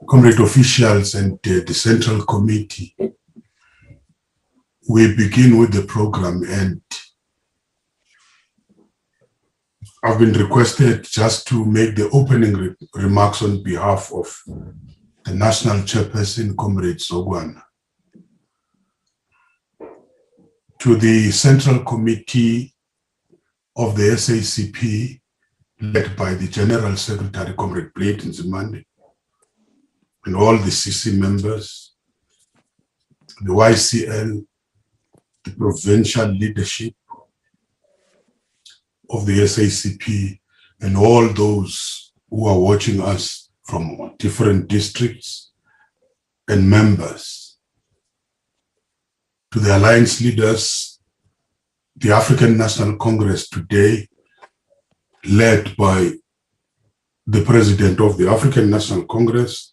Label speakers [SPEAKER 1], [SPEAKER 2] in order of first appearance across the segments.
[SPEAKER 1] comrade officials and the Central Committee, we begin with the program, and I've been requested just to make the opening remarks on behalf of the National Chairperson, Comrade Zogwana. To the Central Committee of the SACP, led by the General Secretary, Comrade Nzmande, and all the CC members, the YCL, the provincial leadership of the SACP, and all those who are watching us from different districts and members. To the alliance leaders, the African National Congress today, led by the President of the African National Congress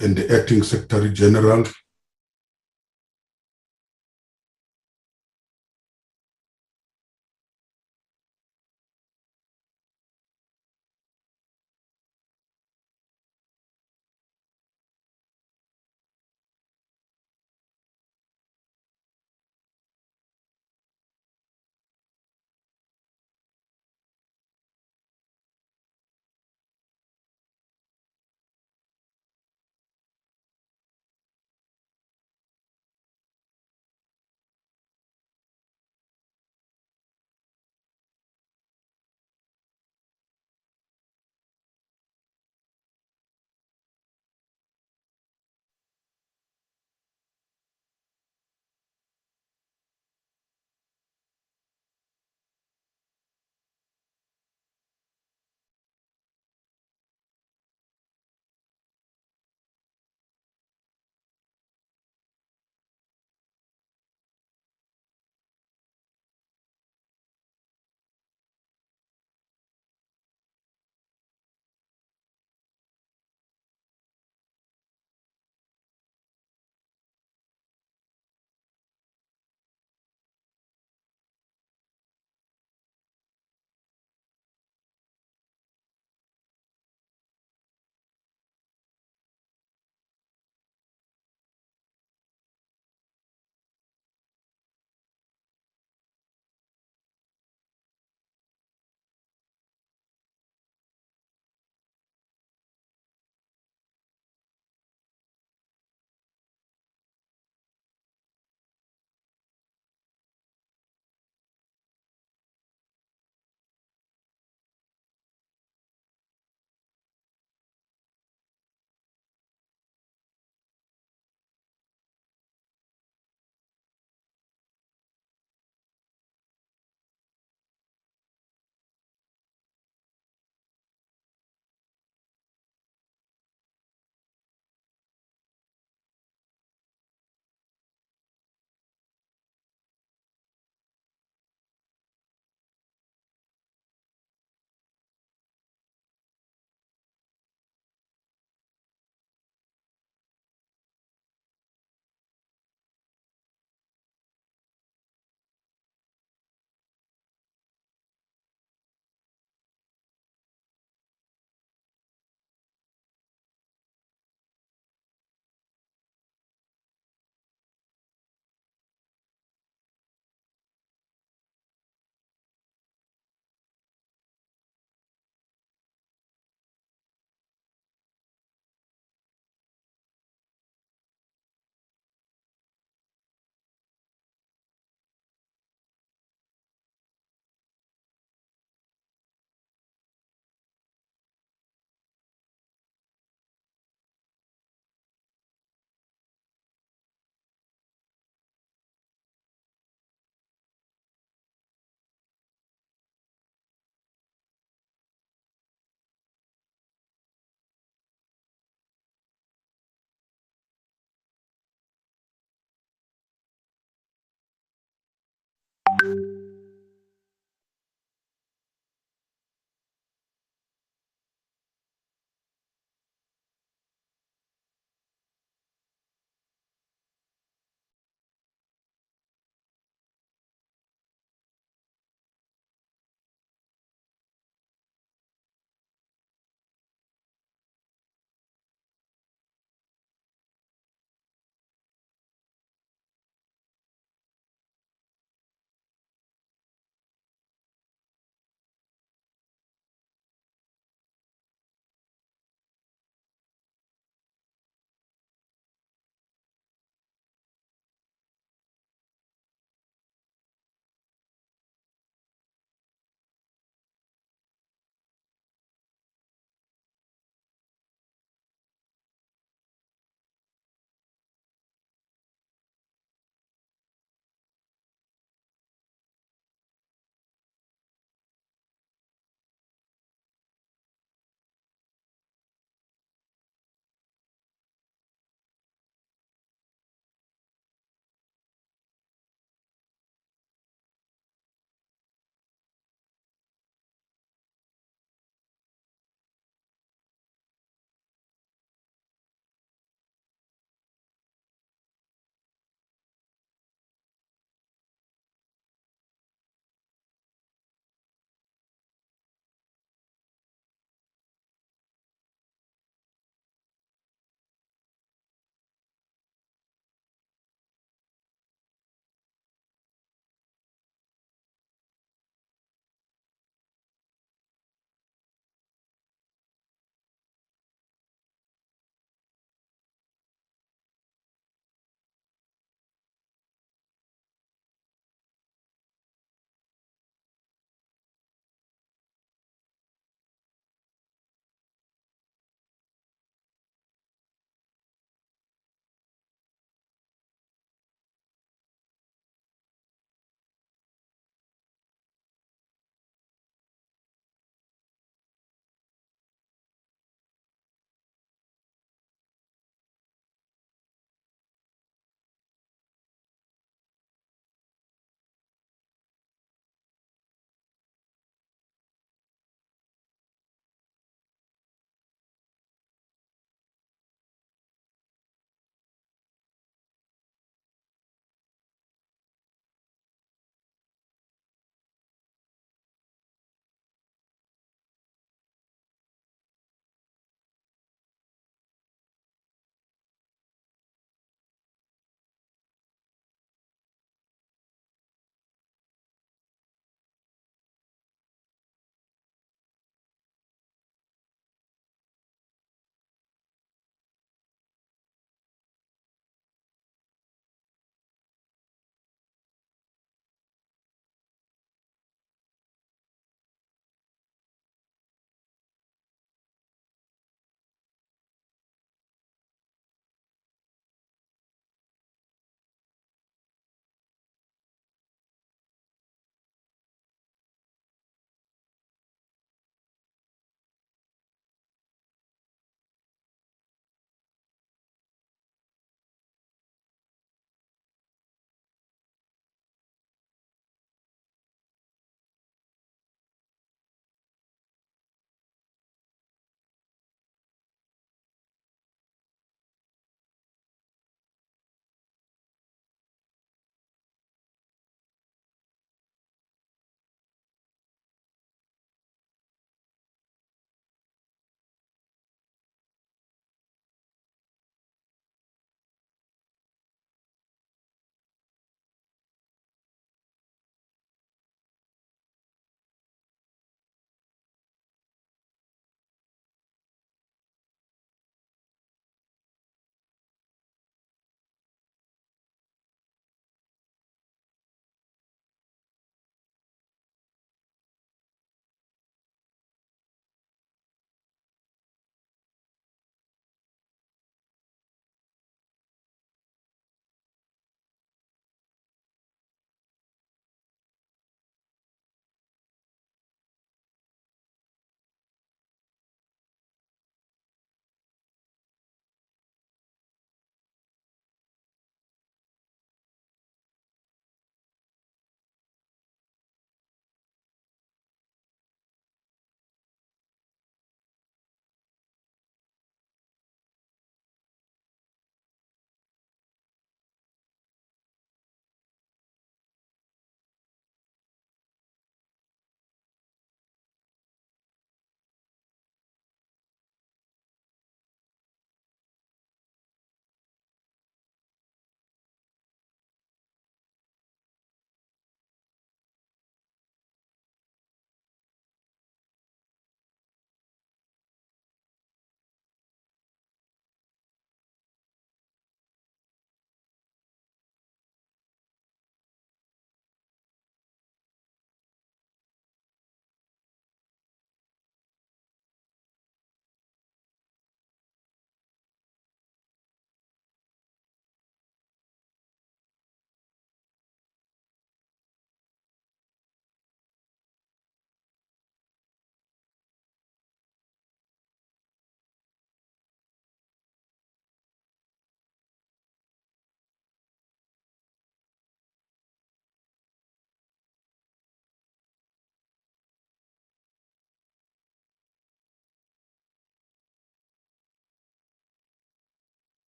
[SPEAKER 1] and the Acting Secretary General,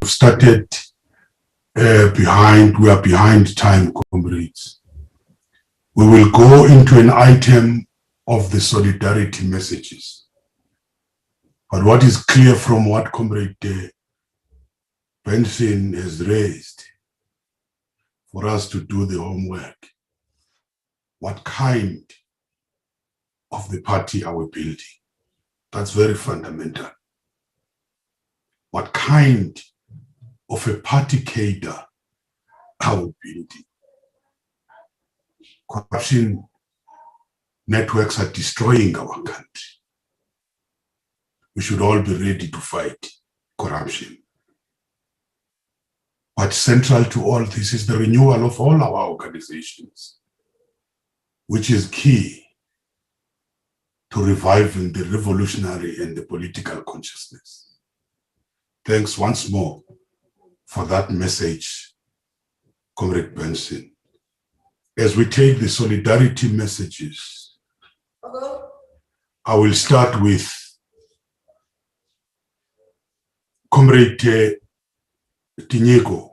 [SPEAKER 1] started we are behind time, comrades. We will go into an item of the solidarity messages. But what is clear from what Comrade Benson has raised, for us to do the homework, what kind of the party are we building? That's very fundamental. What kind of a party cadre are we building? Corruption networks are destroying our country. We should all be ready to fight corruption. But central to all this is the renewal of all our organizations, which is key to reviving the revolutionary and the political consciousness. Thanks once more for that message, Comrade Benson. As we take the solidarity messages, I will start with Comrade Tinyeko,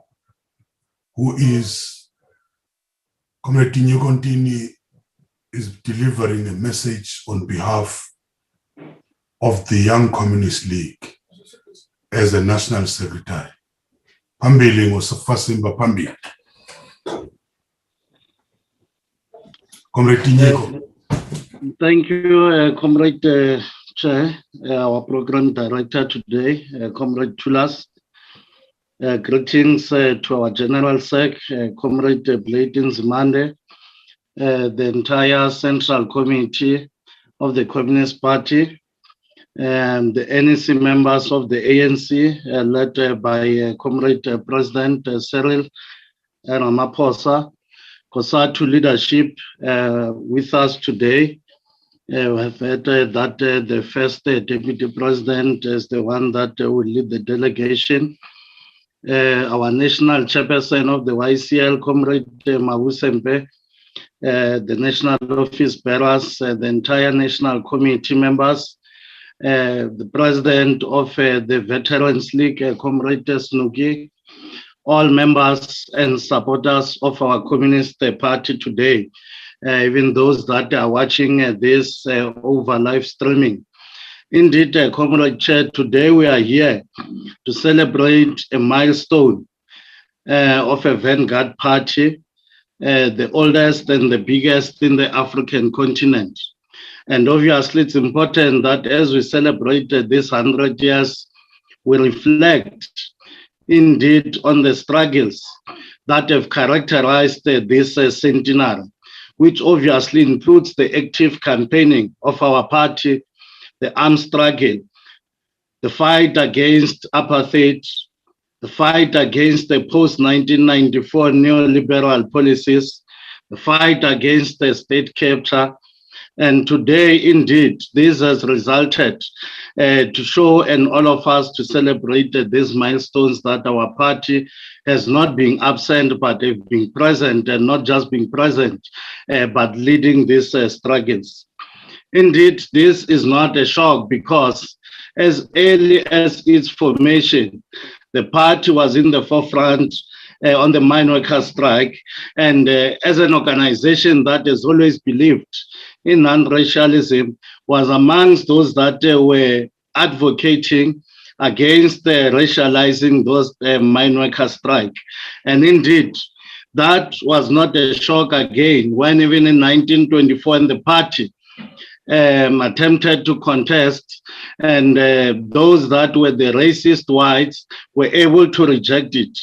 [SPEAKER 1] who is, Comrade Tinyeko Ntini is delivering a message on behalf of the Young Communist League as a national secretary. Pambili ngosafasimba pambili. Comrade Tinyeko.
[SPEAKER 2] Thank you, Comrade Chair, our program director today, Comrade Tulas. Greetings to our General Sec, Comrade Nzmande, the entire Central Committee of the Communist Party, and the NEC members of the ANC, led by Comrade President Cyril Ramaphosa, COSATU leadership with us today. We have heard that the first Deputy President is the one that will lead the delegation. Our national chairperson of the YCL, Comrade Mabusempe, the national office bearers, the entire national committee members, the president of the Veterans League, Comrade Snuki, all members and supporters of our Communist Party today, even those that are watching this over live streaming. Indeed, Comrade Chair, today we are here to celebrate a milestone of a vanguard party, the oldest and the biggest in the African continent. And obviously, it's important that as we celebrate this 100 years, we reflect indeed on the struggles that have characterized this centenary, which obviously includes the active campaigning of our party, the armed struggle, the fight against apartheid, the fight against the post-1994 neoliberal policies, the fight against the state capture. And today, indeed, this has resulted to show and all of us to celebrate these milestones that our party has not been absent, but have been present, and not just being present, but leading these struggles. Indeed, this is not a shock because as early as its formation, the party was in the forefront on the mine workers strike, and as an organization that has always believed in non-racialism, was amongst those that were advocating against racializing those mine workers strike. And indeed, that was not a shock again when even in 1924 in the party attempted to contest, and those that were the racist whites were able to reject it.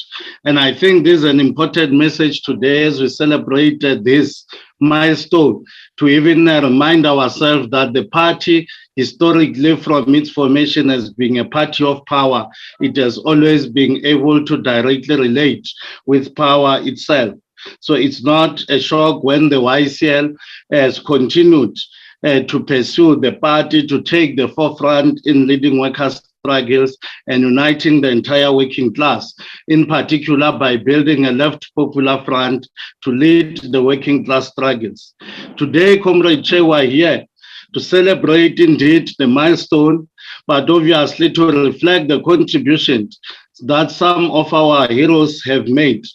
[SPEAKER 2] And I think this is an important message today as we celebrate this milestone, to even remind ourselves that the party historically from its formation as being a party of power, it has always been able to directly relate with power itself. So it's not a shock when the YCL has continued to pursue the party to take the forefront in leading workers' struggles and uniting the entire working class, in particular by building a left popular front to lead the working class struggles. Today, Comrade Che, we are here to celebrate indeed the milestone, but obviously to reflect the contributions that some of our heroes have made.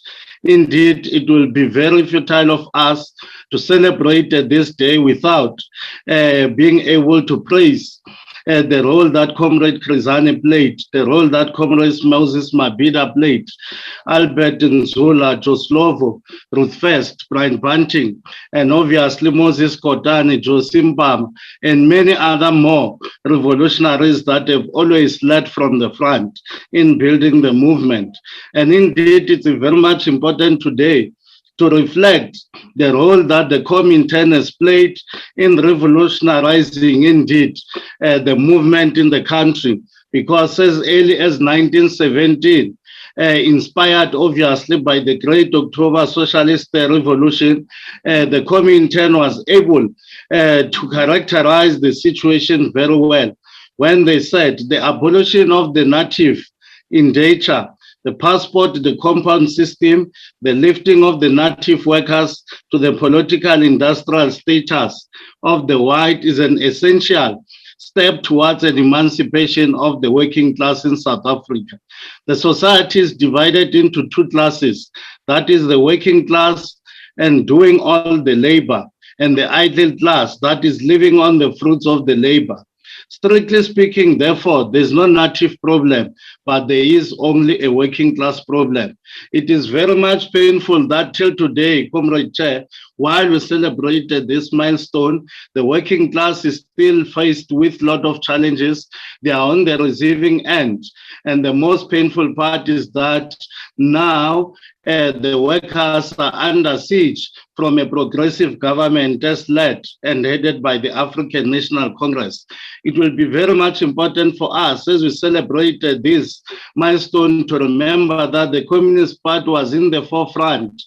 [SPEAKER 2] Indeed, it will be very futile of us to celebrate this day without being able to praise the role that Comrade Krizane played, the role that Comrade Moses Mabhida played, Albert Nzula, Joslovo, Ruth First, Brian Bunting, and obviously Moses Kotane, Joe Simpam, and many other more revolutionaries that have always led from the front in building the movement. And indeed, it's very much important today to reflect the role that the Comintern has played in revolutionizing, indeed, the movement in the country. Because as early as 1917, inspired obviously by the Great October Socialist Revolution, the Comintern was able to characterize the situation very well when they said the abolition of the native indenture, the passport, the compound system, the lifting of the native workers to the political industrial status of the white is an essential step towards an emancipation of the working class in South Africa. The society is divided into two classes, that is the working class and doing all the labor, and the idle class that is living on the fruits of the labor. Strictly speaking, therefore, there's no native problem, but there is only a working class problem. It is very much painful that till today, Comrade Chair, while we celebrated this milestone, the working class is still faced with a lot of challenges. They are on the receiving end. And the most painful part is that now the workers are under siege from a progressive government as led and headed by the African National Congress. It will be very much important for us as we celebrate this milestone to remember that the Communist Party was in the forefront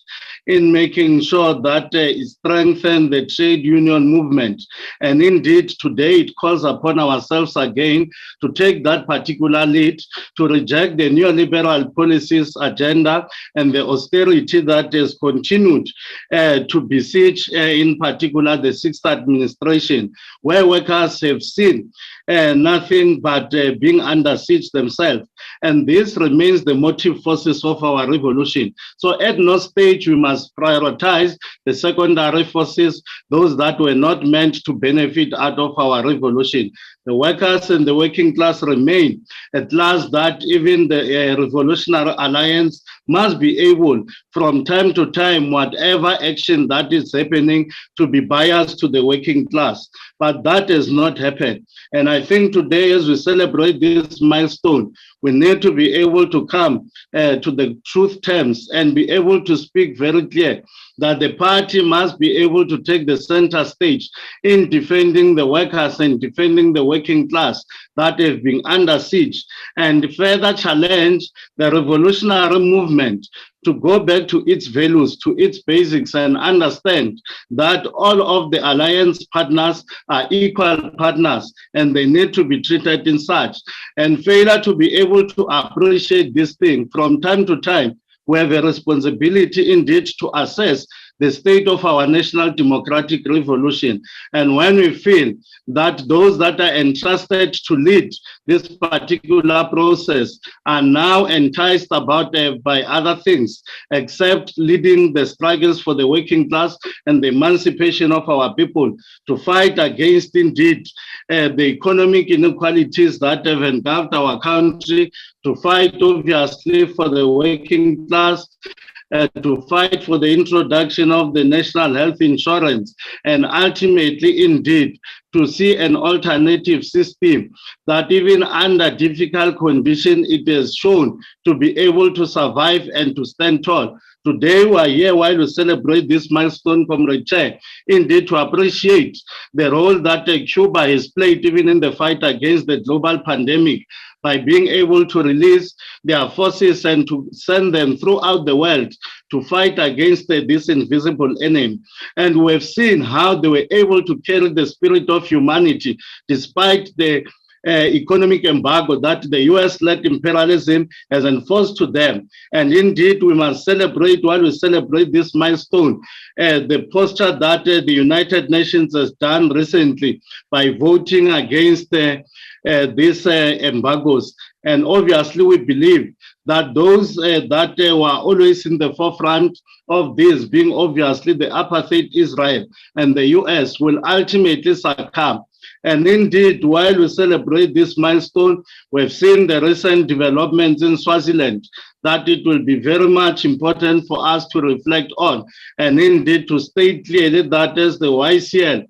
[SPEAKER 2] in making sure that it strengthened the trade union movement. And indeed, today it calls upon ourselves again to take that particular lead, to reject the neoliberal policies agenda and the austerity that has continued to besiege, in particular, the sixth administration, where workers have seen nothing but being under siege themselves. And this remains the motive forces of our revolution. So at no stage we must prioritize the secondary forces, those that were not meant to benefit out of our revolution. The workers and the working class remain a class that even the Revolutionary Alliance must be able, from time to time, whatever action that is happening, to be biased to the working class. But that has not happened. And I think today, as we celebrate this milestone, we need to be able to come to the truth terms and be able to speak very clear that the party must be able to take the center stage in defending the workers and defending the working class that have been under siege, and further challenge the revolutionary movement to go back to its values, to its basics, and understand that all of the alliance partners are equal partners and they need to be treated in such. And failure to be able to appreciate this thing from time to time, we have a responsibility indeed to assess the state of our national democratic revolution. And when we feel that those that are entrusted to lead this particular process are now enticed about by other things, except leading the struggles for the working class and the emancipation of our people, to fight against indeed the economic inequalities that have engulfed our country, to fight obviously for the working class, to fight for the introduction of the national health insurance, and ultimately indeed to see an alternative system that even under difficult conditions it has shown to be able to survive and to stand tall. Today we are here while we celebrate this milestone, Comrade Chair, indeed to appreciate the role that Cuba has played even in the fight against the global pandemic, by being able to release their forces and to send them throughout the world to fight against this invisible enemy. And we have seen how they were able to carry the spirit of humanity despite the economic embargo that the US-led imperialism has enforced to them. And indeed, we must celebrate, while we celebrate this milestone, the posture that the United Nations has done recently by voting against these embargoes. And obviously, we believe that those that were always in the forefront of this, being obviously the apartheid Israel and the US, will ultimately succumb. And indeed, while we celebrate this milestone, we've seen the recent developments in Swaziland that it will be very much important for us to reflect on, and indeed to state clearly that as the YCL,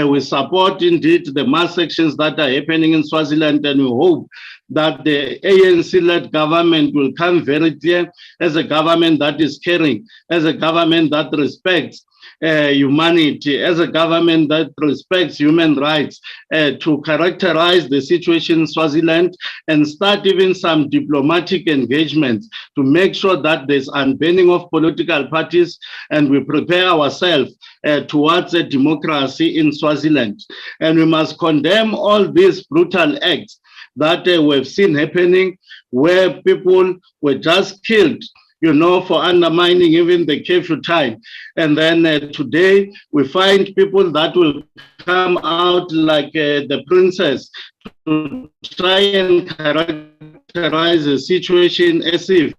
[SPEAKER 2] we support indeed the mass actions that are happening in Swaziland, and we hope that the ANC-led government will come very clear as a government that is caring, as a government that respects humanity, as a government that respects human rights, to characterize the situation in Swaziland and start even some diplomatic engagements to make sure that there's unbanning of political parties and we prepare ourselves towards a democracy in Swaziland. And we must condemn all these brutal acts that we've seen happening, where people were just killed, you know, for undermining even the curfew time. And then today we find people that will come out like the princess to try and characterize the situation as if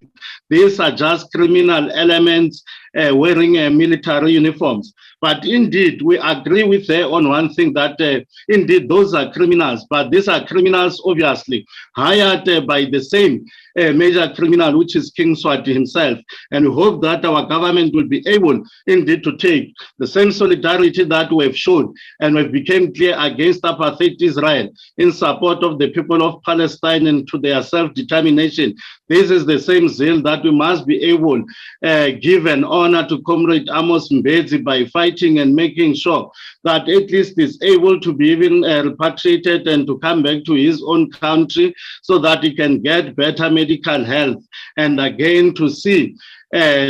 [SPEAKER 2] these are just criminal elements wearing military uniforms. But indeed, we agree with her on one thing, that indeed those are criminals, but these are criminals obviously hired by the same major criminal, which is King Swati himself. And we hope that our government will be able indeed to take the same solidarity that we have shown and we became clear against apartheid Israel in support of the people of Palestine and to their self-determination. This is the same zeal that we must be able give an honor to Comrade Amos Mbedzi by fighting and making sure that at least is able to be even repatriated and to come back to his own country so that he can get better medical health, and again to see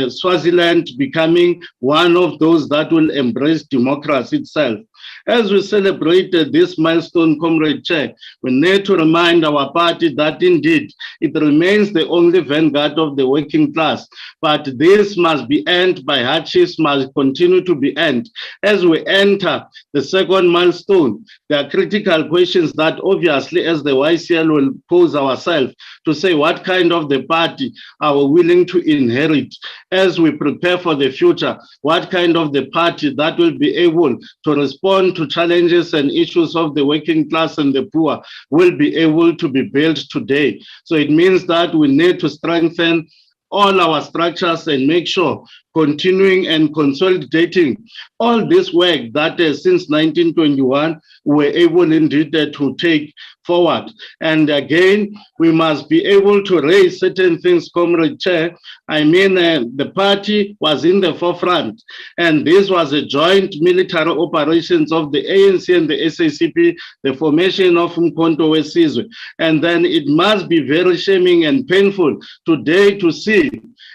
[SPEAKER 2] Swaziland becoming one of those that will embrace democracy itself. As we celebrated this milestone, Comrade Chair, we need to remind our party that indeed it remains the only vanguard of the working class, but this must be earned by hardships, must continue to be earned. As we enter the second milestone, there are critical questions that obviously as the YCL will pose ourselves to say what kind of the party are we willing to inherit as we prepare for the future, what kind of the party that will be able to respond to challenges and issues of the working class and the poor will be able to be built today. So it means that we need to strengthen all our structures and make sure continuing and consolidating all this work that since 1921 we're able indeed to take forward. And again, we must be able to raise certain things, Comrade Chair. I mean, the party was in the forefront, and this was a joint military operations of the ANC and the SACP, the formation of Umkhonto weSizwe. And then it must be very shaming and painful today to see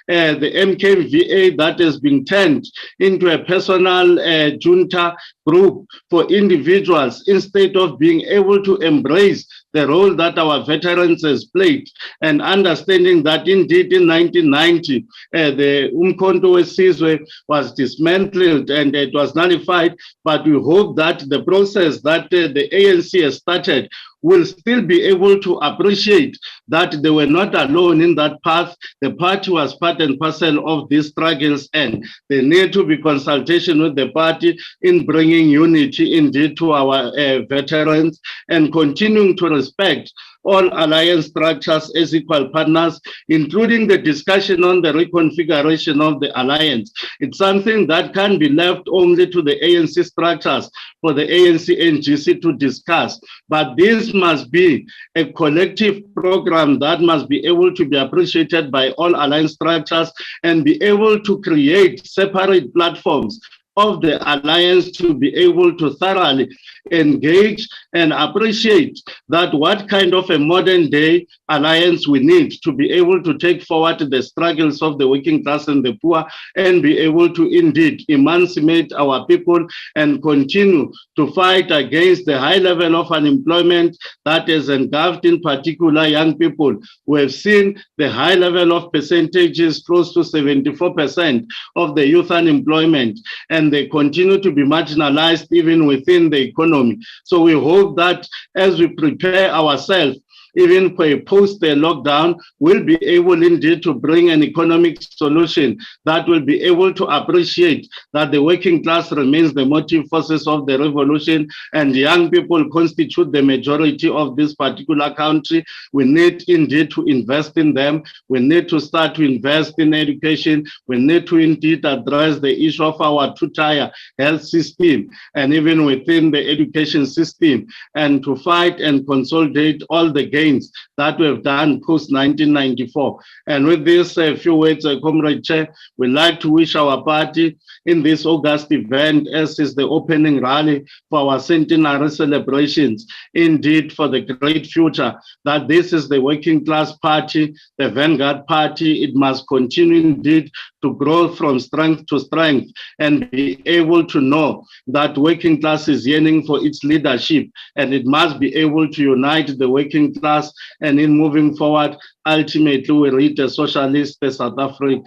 [SPEAKER 2] the MKVA that has been turned into a personal junta group for individuals instead of being able to embrace the role that our veterans has played, and understanding that indeed in 1990 the Umkhonto weSizwe was dismantled and it was nullified, but we hope that the process that the ANC has started will still be able to appreciate that they were not alone in that path. The party was part and parcel of these struggles, and there need to be consultation with the party in bringing unity indeed to our veterans and continuing to respect all alliance structures as equal partners, including the discussion on the reconfiguration of the alliance. It's something that can be left only to the ANC structures for the ANC NGC to discuss. But this must be a collective program that must be able to be appreciated by all alliance structures and be able to create separate platforms of the alliance to be able to thoroughly engage and appreciate that what kind of a modern day alliance we need to be able to take forward the struggles of the working class and the poor and be able to indeed emancipate our people and continue to fight against the high level of unemployment that is engulfed in particular young people. We have seen the high level of percentages, close to 74% of the youth unemployment, and they continue to be marginalized even within the economy. So we hope that as we prepare ourselves even for a post-lockdown, will be able indeed to bring an economic solution that will be able to appreciate that the working class remains the motive forces of the revolution and young people constitute the majority of this particular country. We need indeed to invest in them. We need to start to invest in education. We need to indeed address the issue of our two-tier health system and even within the education system, and to fight and consolidate all the gains that we have done post-1994. And with this few words, Comrade Chair, we'd like to wish our party in this August event, as is the opening rally for our centenary celebrations, indeed for the great future, that this is the working class party, the vanguard party. It must continue indeed to grow from strength to strength and be able to know that working class is yearning for its leadership, and it must be able to unite the working class, and in moving forward, ultimately we reach a socialist South Africa.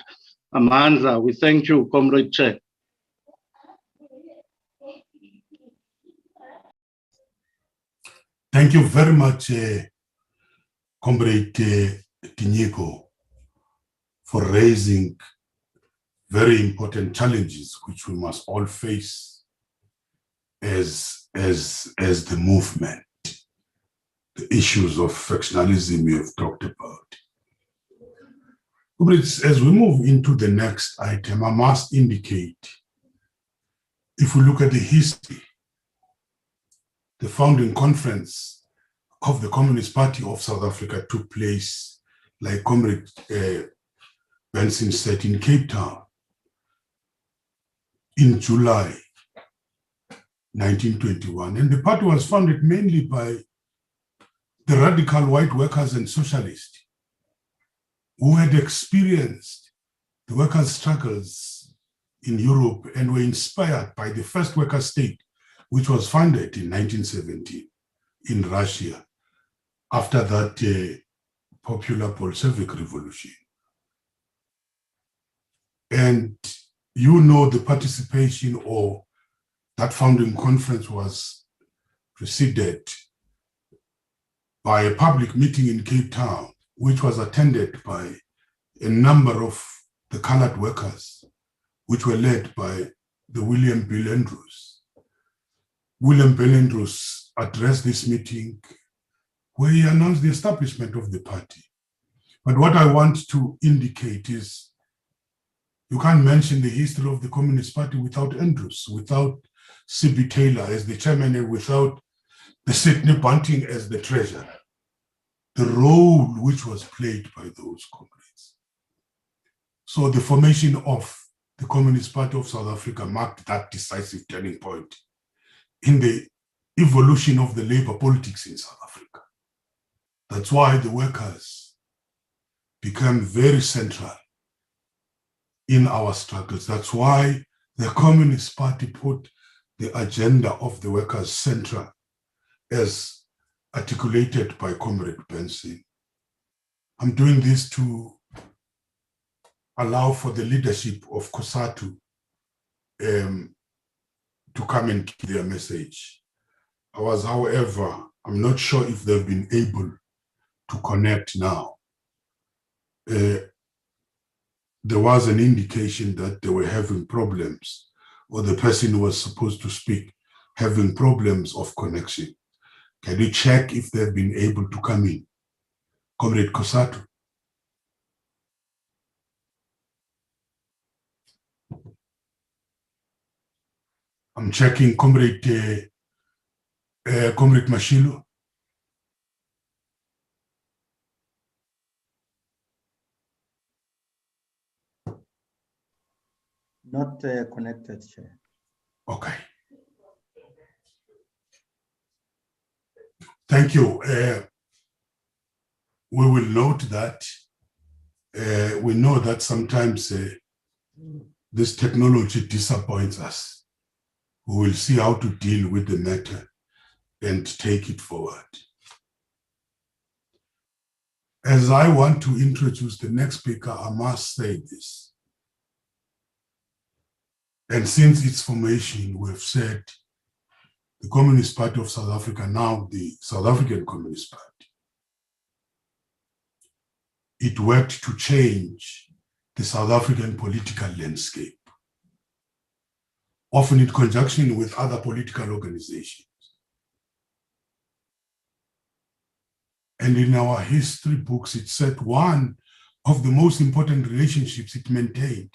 [SPEAKER 2] Amandla, we thank you, Comrade Chair.
[SPEAKER 1] Thank you very much, Comrade Tinyiko, for raising very important challenges which we must all face as the movement. The issues of factionalism we have talked about. Comrades, as we move into the next item, I must indicate, if we look at the history, the founding conference of the Communist Party of South Africa took place, like Comrade Benson said, in Cape Town in July 1921. And the party was founded mainly by the radical white workers and socialists who had experienced the workers' struggles in Europe and were inspired by the first worker state, which was founded in 1917 in Russia after that popular Bolshevik revolution. And you know, the participation or that founding conference was preceded by a public meeting in Cape Town, which was attended by a number of the colored workers, which were led by the William Bill Andrews. William Bill Andrews addressed this meeting where he announced the establishment of the party. But what I want to indicate is you can't mention the history of the Communist Party without Andrews, without C.B. Taylor as the chairman, and without the Sidney Bunting as the treasurer. The role which was played by those comrades. So the formation of the Communist Party of South Africa marked that decisive turning point in the evolution of the labor politics in South Africa. That's why the workers became very central in our struggles. That's why the Communist Party put the agenda of the workers central, as articulated by Comrade Benson. I'm doing this to allow for the leadership of COSATU to come and give their message. However, I'm not sure if they've been able to connect now. There was an indication that they were having problems, or the person who was supposed to speak having problems of connection. Can you check if they've been able to come in? Comrade COSATU. I'm checking Comrade Mashilo.
[SPEAKER 3] Not connected, Chair.
[SPEAKER 1] Okay. Thank you. We will note that. We know that sometimes this technology disappoints us. We will see how to deal with the matter and take it forward. As I want to introduce the next speaker, I must say this. And since its formation, we've said the Communist Party of South Africa, now the South African Communist Party, it worked to change the South African political landscape, often in conjunction with other political organizations. And in our history books, it said one of the most important relationships it maintained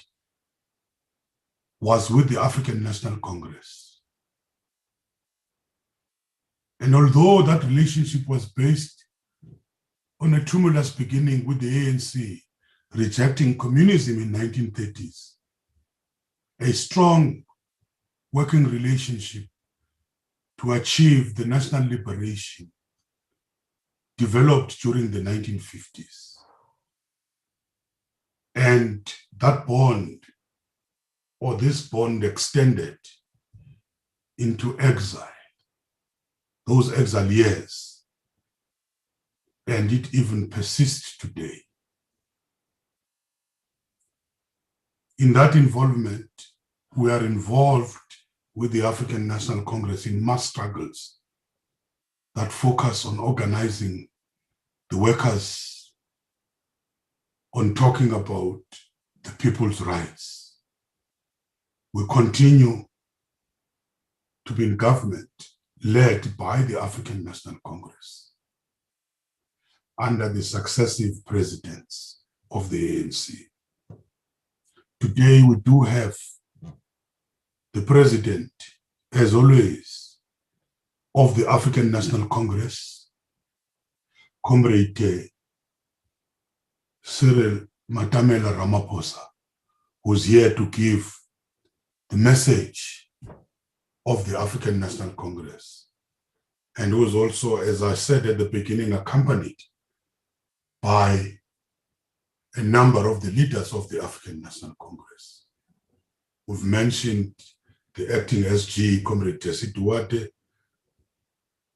[SPEAKER 1] was with the African National Congress. And although that relationship was based on a tumultuous beginning with the ANC rejecting communism in 1930s, a strong working relationship to achieve the national liberation developed during the 1950s. And that bond, or this bond, extended into exile, those exile years, and it even persists today. In that involvement, we are involved with the African National Congress in mass struggles that focus on organizing the workers, on talking about the people's rights. We continue to be in government led by the African National Congress under the successive presidents of the ANC. Today, we do have the president, as always, of the African National Congress, Comrade Cyril Matamela Ramaphosa, who's here to give the message of the African National Congress, and who's also, as I said at the beginning, accompanied by a number of the leaders of the African National Congress. We've mentioned the acting SG, Comrade Tesi Duarte,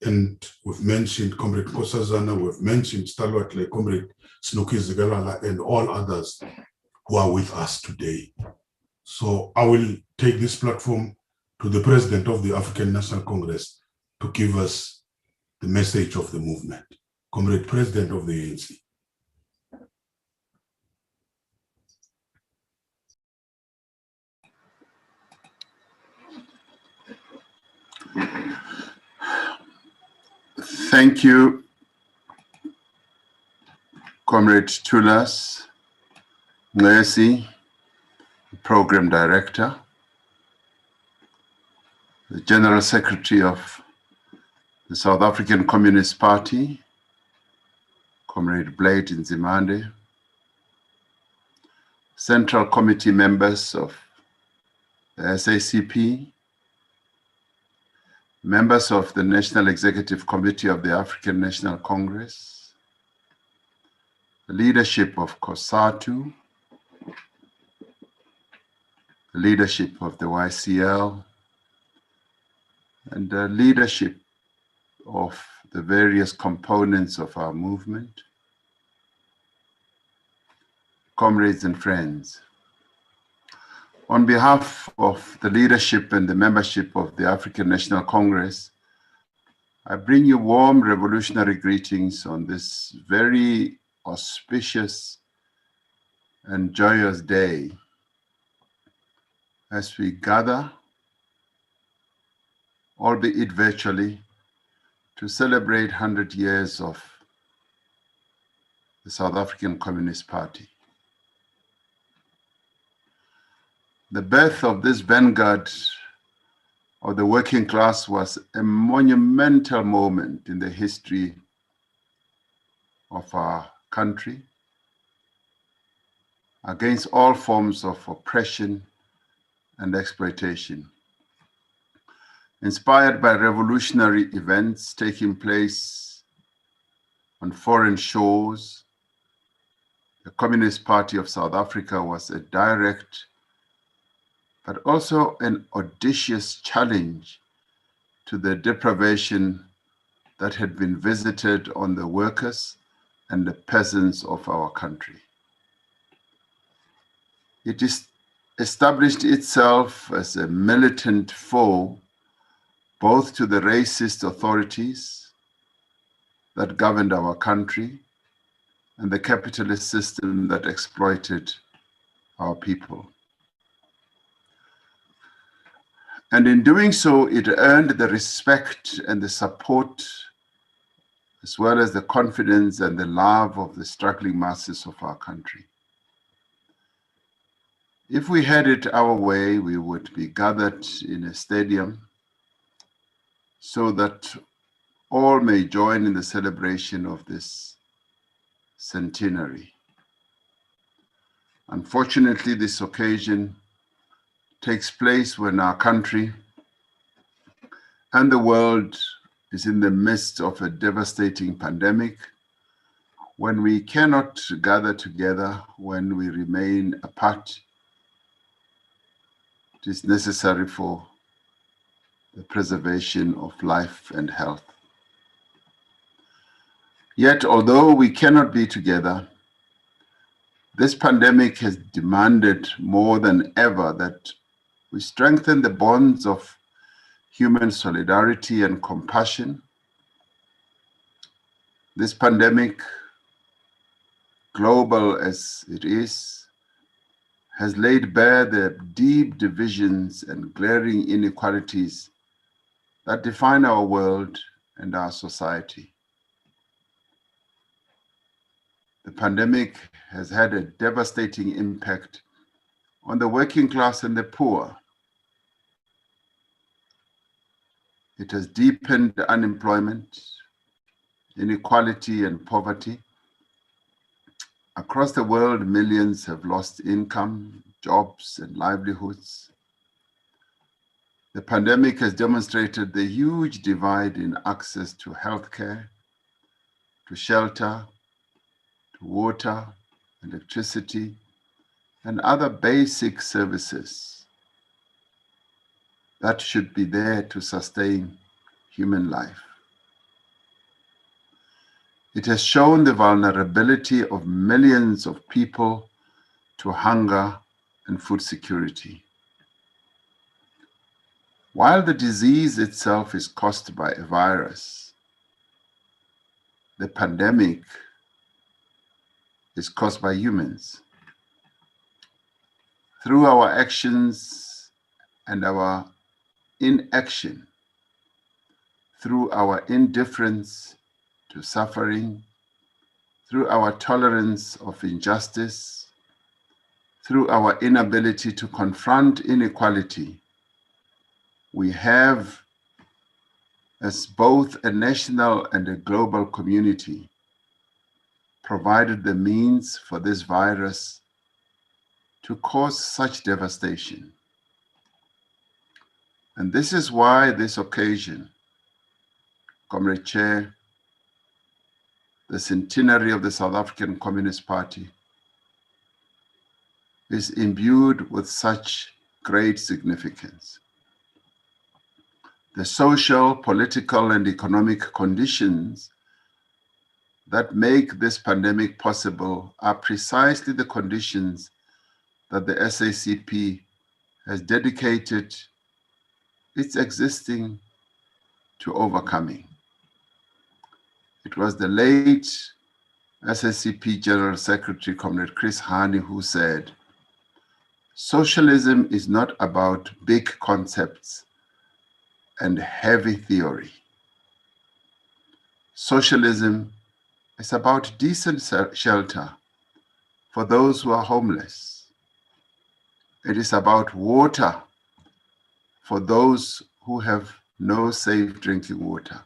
[SPEAKER 1] and we've mentioned Comrade Nkosazana, we've mentioned stalwart like Comrade Snoeki Zikalala, and all others who are with us today. So I will take this platform to the President of the African National Congress to give us the message of the movement. Comrade President of the ANC.
[SPEAKER 4] Thank you, Comrade Thulas Nxesi, Program Director, the General Secretary of the South African Communist Party, Comrade Blade Nzimande, Central Committee members of the SACP, members of the National Executive Committee of the African National Congress, the leadership of COSATU, the leadership of the YCL, and the leadership of the various components of our movement, comrades and friends. On behalf of the leadership and the membership of the African National Congress, I bring you warm revolutionary greetings on this very auspicious and joyous day as we gather, albeit virtually, to celebrate 100 years of the South African Communist Party. The birth of this vanguard of the working class was a monumental moment in the history of our country against all forms of oppression and exploitation. Inspired by revolutionary events taking place on foreign shores, the Communist Party of South Africa was a direct but also an audacious challenge to the deprivation that had been visited on the workers and the peasants of our country. It established itself as a militant foe both to the racist authorities that governed our country and the capitalist system that exploited our people. And in doing so, it earned the respect and the support, as well as the confidence and the love of the struggling masses of our country. If we had it our way, we would be gathered in a stadium so that all may join in the celebration of this centenary. Unfortunately, this occasion takes place when our country and the world is in the midst of a devastating pandemic, when we cannot gather together, when we remain apart. It is necessary for the preservation of life and health. Yet, although we cannot be together, this pandemic has demanded more than ever that we strengthen the bonds of human solidarity and compassion. This pandemic, global as it is, has laid bare the deep divisions and glaring inequalities that define our world and our society. The pandemic has had a devastating impact on the working class and the poor. It has deepened unemployment, inequality, and poverty. Across the world, millions have lost income, jobs, and livelihoods. The pandemic has demonstrated the huge divide in access to healthcare, to shelter, to water, electricity, and other basic services that should be there to sustain human life. It has shown the vulnerability of millions of people to hunger and food security. While the disease itself is caused by a virus, the pandemic is caused by humans. Through our actions and our inaction, through our indifference to suffering, through our tolerance of injustice, through our inability to confront inequality, we have, as both a national and a global community, provided the means for this virus to cause such devastation. And this is why this occasion, Comrade Chair, the centenary of the South African Communist Party, is imbued with such great significance. The social, political, and economic conditions that make this pandemic possible are precisely the conditions that the SACP has dedicated its existing to overcoming. It was the late SACP General Secretary, Comrade Chris Hani, who said, "Socialism is not about big concepts and heavy theory. Socialism is about decent shelter for those who are homeless. It is about water for those who have no safe drinking water.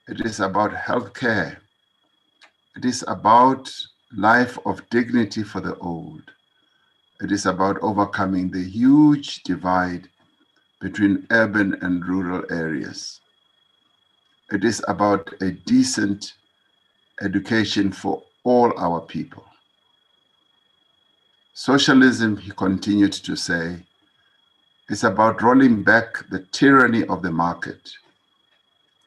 [SPEAKER 4] It is about health care. It is about life of dignity for the old. It is about overcoming the huge divide between urban and rural areas. It is about a decent education for all our people. Socialism," he continued to say, "is about rolling back the tyranny of the market.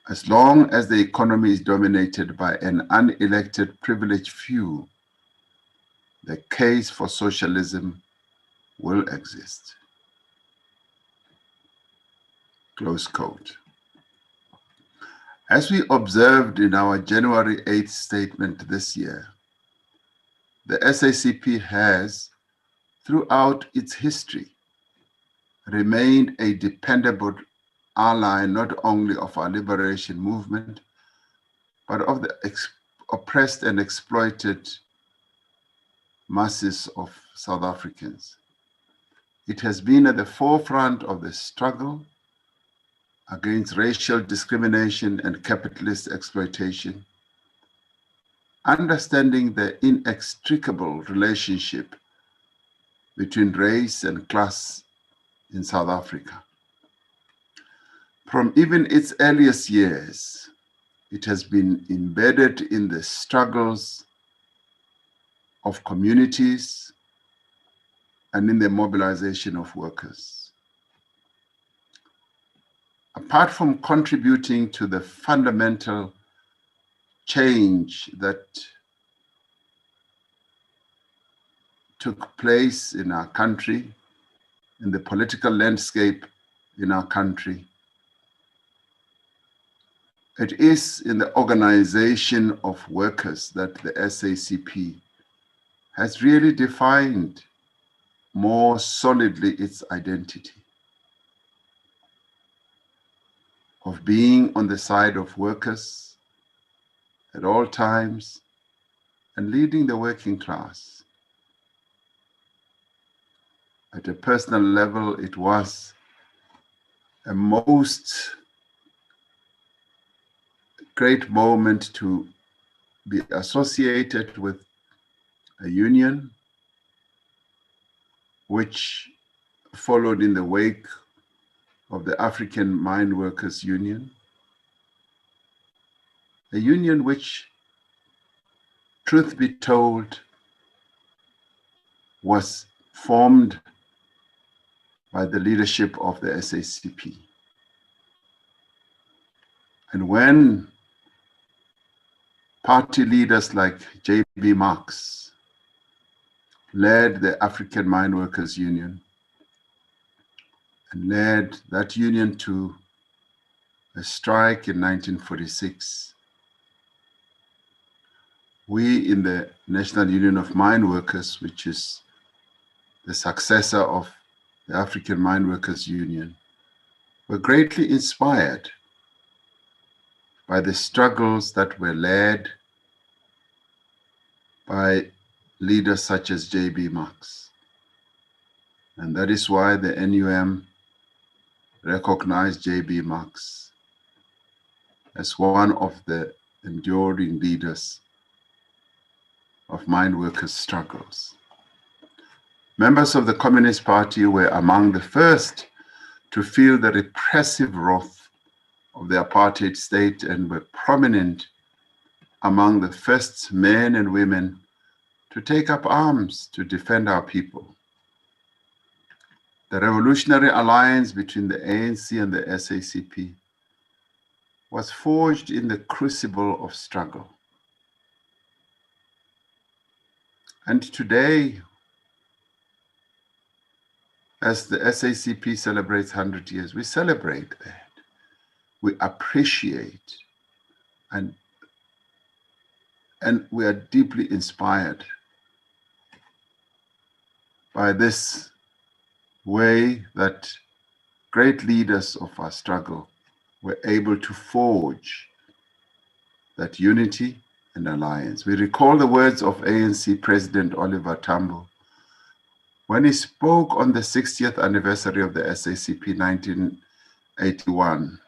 [SPEAKER 4] As long as the economy is dominated by an unelected privileged few, the case for socialism will exist." Close quote. As we observed in our January 8th statement this year, the SACP has, throughout its history, remained a dependable ally not only of our liberation movement, but of the oppressed and exploited masses of South Africans. It has been at the forefront of the struggle against racial discrimination and capitalist exploitation, understanding the inextricable relationship between race and class in South Africa. From even its earliest years, it has been embedded in the struggles of communities and in the mobilization of workers. Apart from contributing to the fundamental change that took place in our country, in the political landscape in our country, it is in the organization of workers that the SACP has really defined more solidly its identity of being on the side of workers at all times and leading the working class. At a personal level, it was a most great moment to be associated with a union which followed in the wake of the African Mine Workers Union, a union which, truth be told, was formed by the leadership of the SACP. And when party leaders like J.B. Marx led the African Mine Workers Union and led that union to a strike in 1946, we in the National Union of Mine Workers, which is the successor of the African Mine Workers Union, were greatly inspired by the struggles that were led by leaders such as J.B. Marx. And that is why the NUM recognized J.B. Marx as one of the enduring leaders of mine workers' struggles. Members of the Communist Party were among the first to feel the repressive wrath of the apartheid state and were prominent among the first men and women to take up arms to defend our people. The revolutionary alliance between the ANC and the SACP was forged in the crucible of struggle. And today, as the SACP celebrates 100 years, we celebrate that. We appreciate and we are deeply inspired by this way that great leaders of our struggle were able to forge that unity and alliance. We recall the words of ANC President Oliver Tambo when he spoke on the 60th anniversary of the SACP 1981.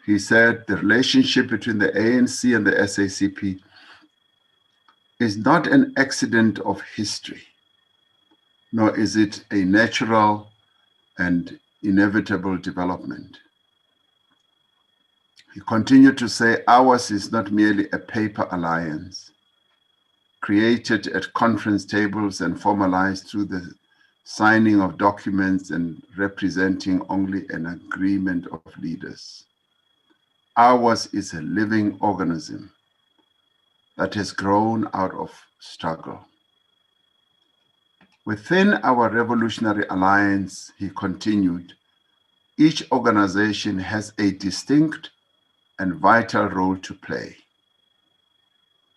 [SPEAKER 4] He said, the relationship between the ANC and the SACP is not an accident of history, nor is it a natural and inevitable development. He continued to say, ours is not merely a paper alliance, created at conference tables and formalized through the signing of documents and representing only an agreement of leaders. Ours is a living organism that has grown out of struggle. Within our revolutionary alliance, he continued, each organization has a distinct and vital role to play.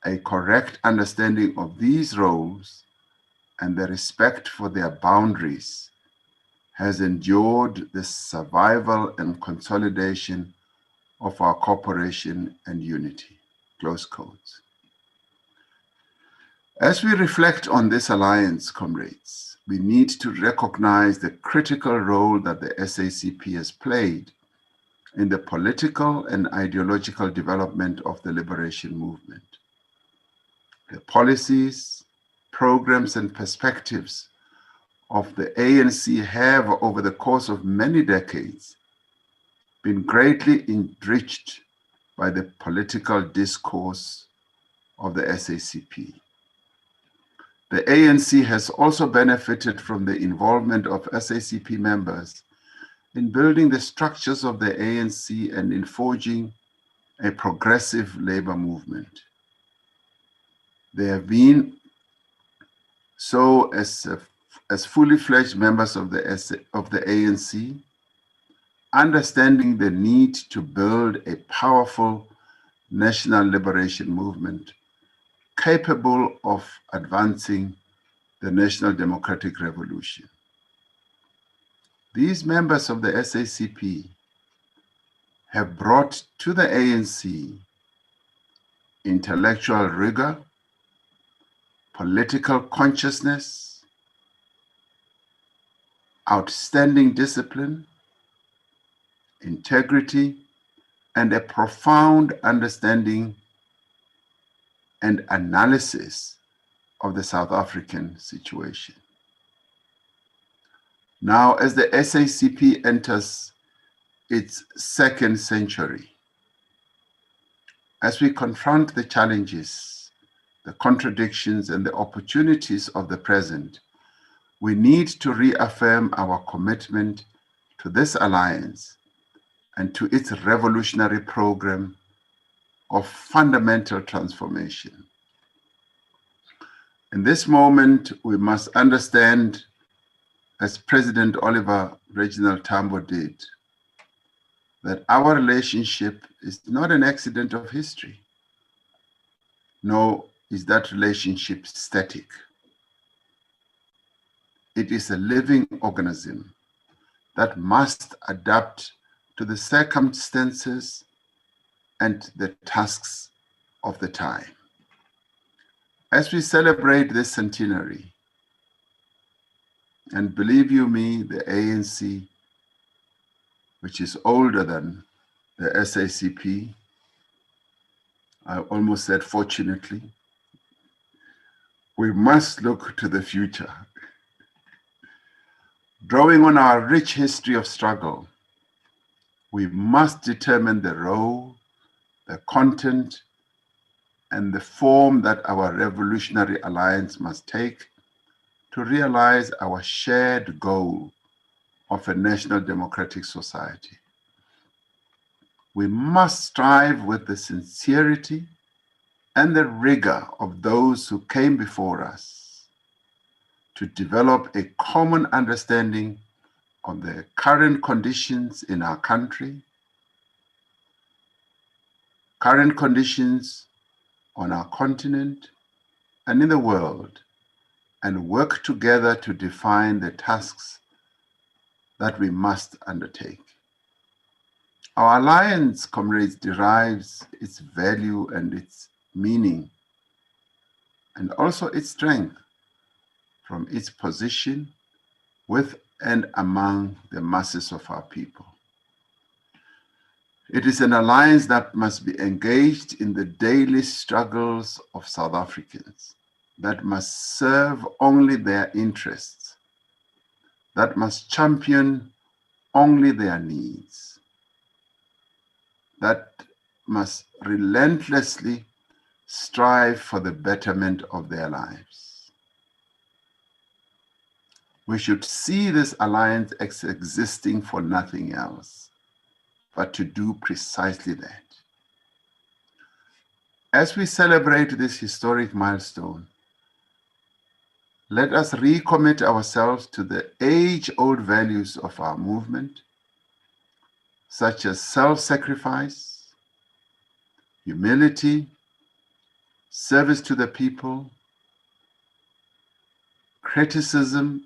[SPEAKER 4] A correct understanding of these roles and the respect for their boundaries has endured the survival and consolidation of our cooperation and unity. Close quotes. As we reflect on this alliance, comrades, we need to recognize the critical role that the SACP has played in the political and ideological development of the liberation movement. The policies, programs, and perspectives of the ANC have, over the course of many decades, been greatly enriched by the political discourse of the SACP. The ANC has also benefited from the involvement of SACP members in building the structures of the ANC and in forging a progressive labor movement. They have been so as fully fledged members of the ANC, understanding the need to build a powerful national liberation movement capable of advancing the national democratic revolution. These members of the SACP have brought to the ANC intellectual rigor, political consciousness, outstanding discipline, integrity, and a profound understanding and analysis of the South African situation. Now, as the SACP enters its second century, as we confront the challenges, the contradictions, and the opportunities of the present, we need to reaffirm our commitment to this alliance and to its revolutionary program of fundamental transformation. In this moment, we must understand, as President Oliver Reginald Tambo did, that our relationship is not an accident of history, nor is that relationship static. It is a living organism that must adapt to the circumstances and the tasks of the time. As we celebrate this centenary, and believe you me, the ANC, which is older than the SACP, I almost said fortunately, we must look to the future. Drawing on our rich history of struggle, we must determine the role, the content, and the form that our revolutionary alliance must take to realize our shared goal of a national democratic society. We must strive with the sincerity and the rigor of those who came before us to develop a common understanding of the current conditions in our country, current conditions on our continent and in the world, and work together to define the tasks that we must undertake. Our alliance, comrades, derives its value and its meaning, and also its strength, from its position with and among the masses of our people. It is an alliance that must be engaged in the daily struggles of South Africans, that must serve only their interests, that must champion only their needs, that must relentlessly strive for the betterment of their lives. We should see this alliance as existing for nothing else, but to do precisely that. As we celebrate this historic milestone, let us recommit ourselves to the age-old values of our movement, such as self-sacrifice, humility, service to the people, criticism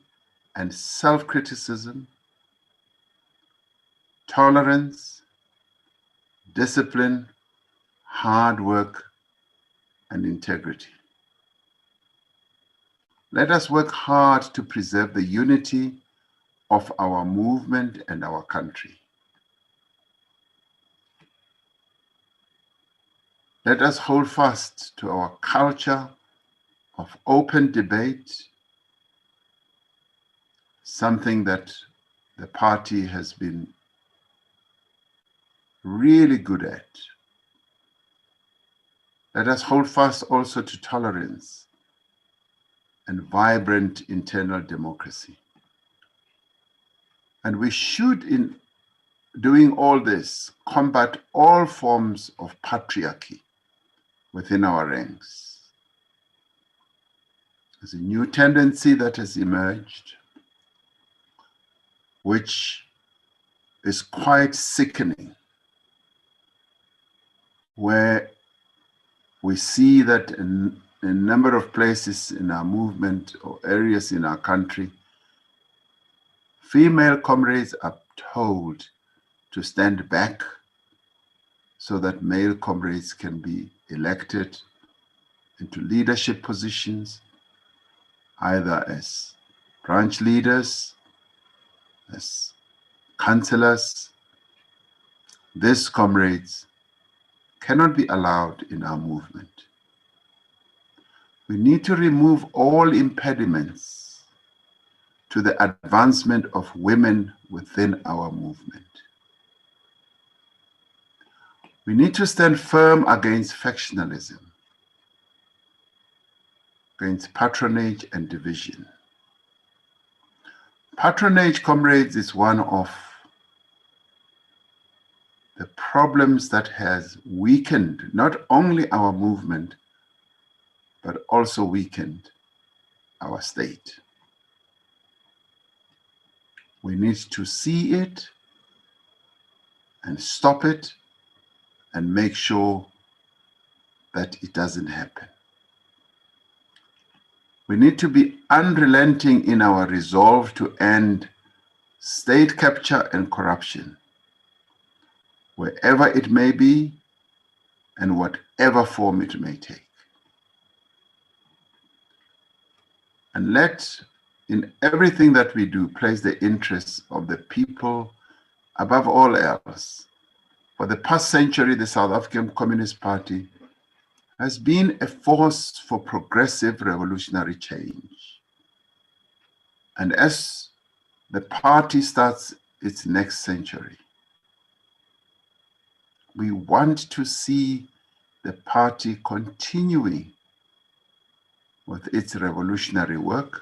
[SPEAKER 4] and self-criticism, tolerance, discipline, hard work, and integrity. Let us work hard to preserve the unity of our movement and our country. Let us hold fast to our culture of open debate, something that the party has been really good at. Let us hold fast also to tolerance and vibrant internal democracy. And we should, in doing all this, combat all forms of patriarchy within our ranks. There's a new tendency that has emerged, which is quite sickening, where we see that in a number of places in our movement or areas in our country, female comrades are told to stand back so that male comrades can be elected into leadership positions, either as branch leaders, as councillors. These comrades cannot be allowed in our movement. We need to remove all impediments to the advancement of women within our movement. We need to stand firm against factionalism, against patronage and division. Patronage, comrades, is one of the problems that has weakened not only our movement, but also weakened our state. We need to see it and stop it and make sure that it doesn't happen. We need to be unrelenting in our resolve to end state capture and corruption, wherever it may be and whatever form it may take. And let, in everything that we do, place the interests of the people above all else. For the past century, the South African Communist Party has been a force for progressive revolutionary change. And as the party starts its next century, we want to see the party continuing with its revolutionary work.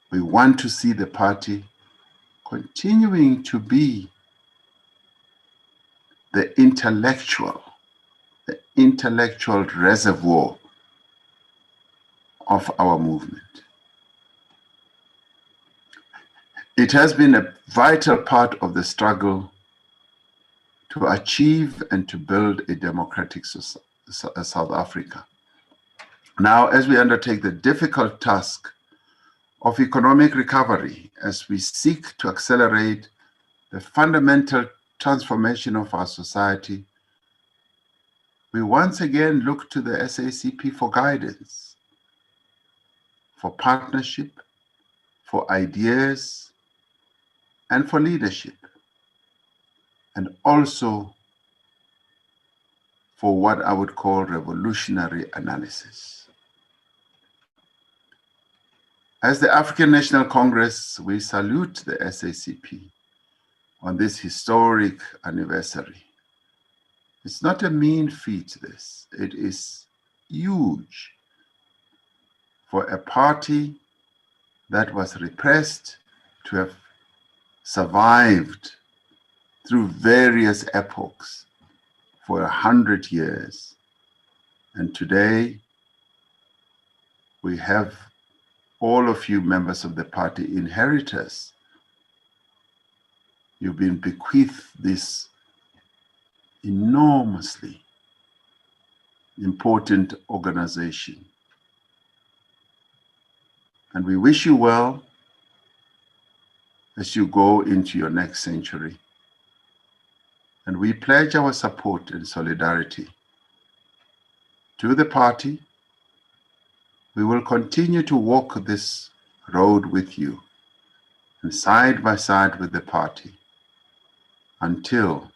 [SPEAKER 4] We want to see the party continuing to be the intellectual reservoir of our movement. It has been a vital part of the struggle to achieve and to build a democratic South Africa. Now, as we undertake the difficult task of economic recovery, as we seek to accelerate the fundamental transformation of our society, we once again look to the SACP for guidance, for partnership, for ideas, and for leadership, and also for what I would call revolutionary analysis. As the African National Congress, we salute the SACP on this historic anniversary. It's not a mean feat, this. It is huge for a party that was repressed to have survived through various epochs for 100 years. And today, we have all of you members of the party inheritors. You've been bequeathed this enormously important organization. And we wish you well as you go into your next century. And we pledge our support and solidarity to the party. We will continue to walk this road with you and side by side with the party until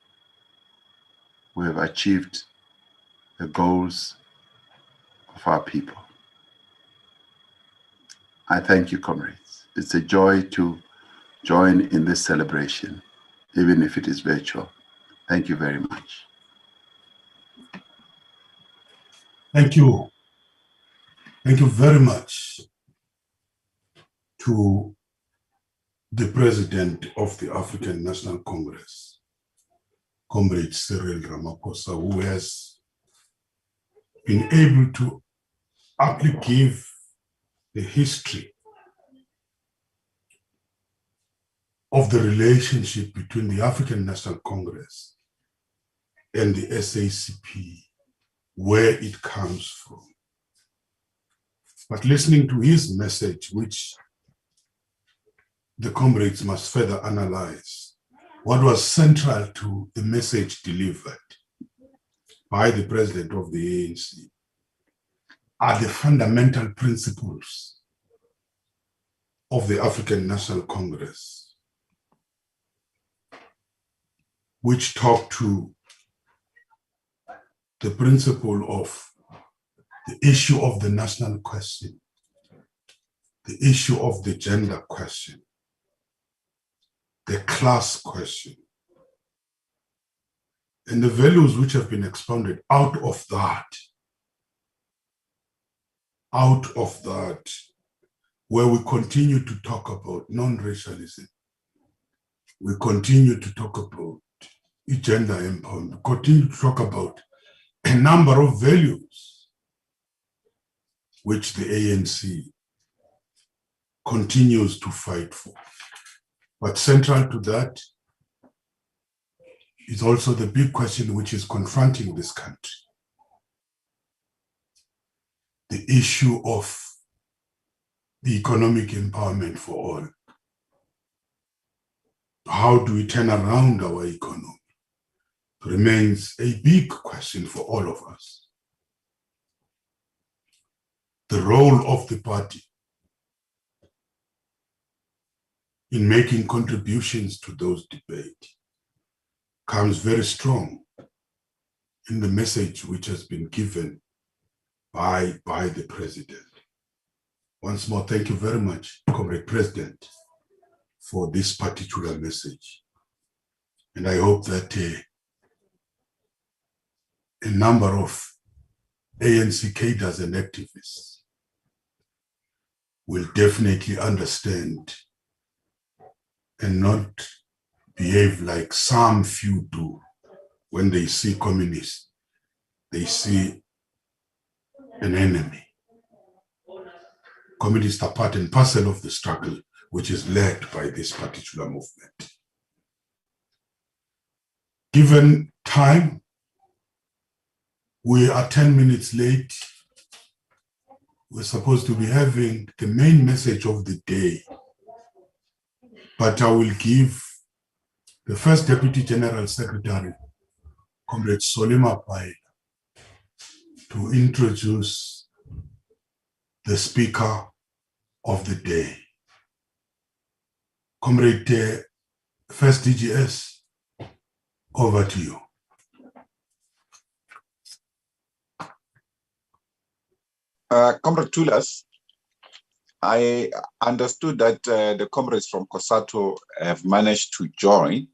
[SPEAKER 4] we have achieved the goals of our people. I thank you, comrades. It's a joy to join in this celebration, even if it is virtual. Thank you very much.
[SPEAKER 1] Thank you. Thank you very much to the President of the African National Congress, Comrade Cyril Ramaphosa, who has been able to aptly give the history of the relationship between the African National Congress and the SACP, where it comes from. But listening to his message, which the comrades must further analyze, what was central to the message delivered by the president of the ANC are the fundamental principles of the African National Congress, which talk to the principle of the issue of the national question, the issue of the gender question, the class question, and the values which have been expounded out of that, where we continue to talk about non-racialism, we continue to talk about gender empowerment, we continue to talk about a number of values which the ANC continues to fight for. But central to that is also the big question which is confronting this country: the issue of the economic empowerment for all. How do we turn around our economy? It remains a big question for all of us. The role of the party in making contributions to those debates comes very strong in the message which has been given by the president. Once more, thank you very much, Comrade President, for this particular message. And I hope that a number of ANC cadres and activists will definitely understand and not behave like some few do when they see communists. They see an enemy. Communists are part and parcel of the struggle which is led by this particular movement. Given time, we are 10 minutes late. We're supposed to be having the main message of the day, but I will give the first Deputy General Secretary, Comrade Solima Paila, to introduce the speaker of the day. Comrade First DGS, over to you.
[SPEAKER 5] Comrade Tulas, I understood that the comrades from COSATU have managed to join,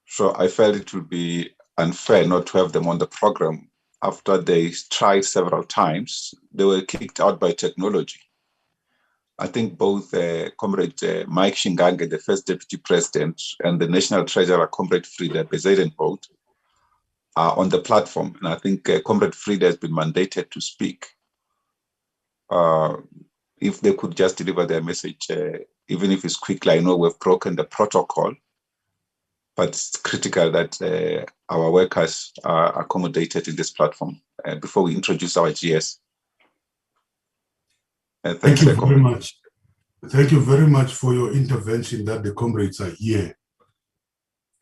[SPEAKER 5] so I felt it would be unfair not to have them on the program after they tried several times. They were kicked out by technology. I think both Comrade Mike Shingange, the first Deputy President, and the National Treasurer, Comrade Frida Bezuidenhout, are on the platform. And I think Comrade Frida has been mandated to speak. If they could just deliver their message, even if it's quickly. I know we've broken the protocol, but it's critical that our workers are accommodated in this platform before we introduce our GS.
[SPEAKER 1] Thank you very much. Thank you very much for your intervention that the comrades are here.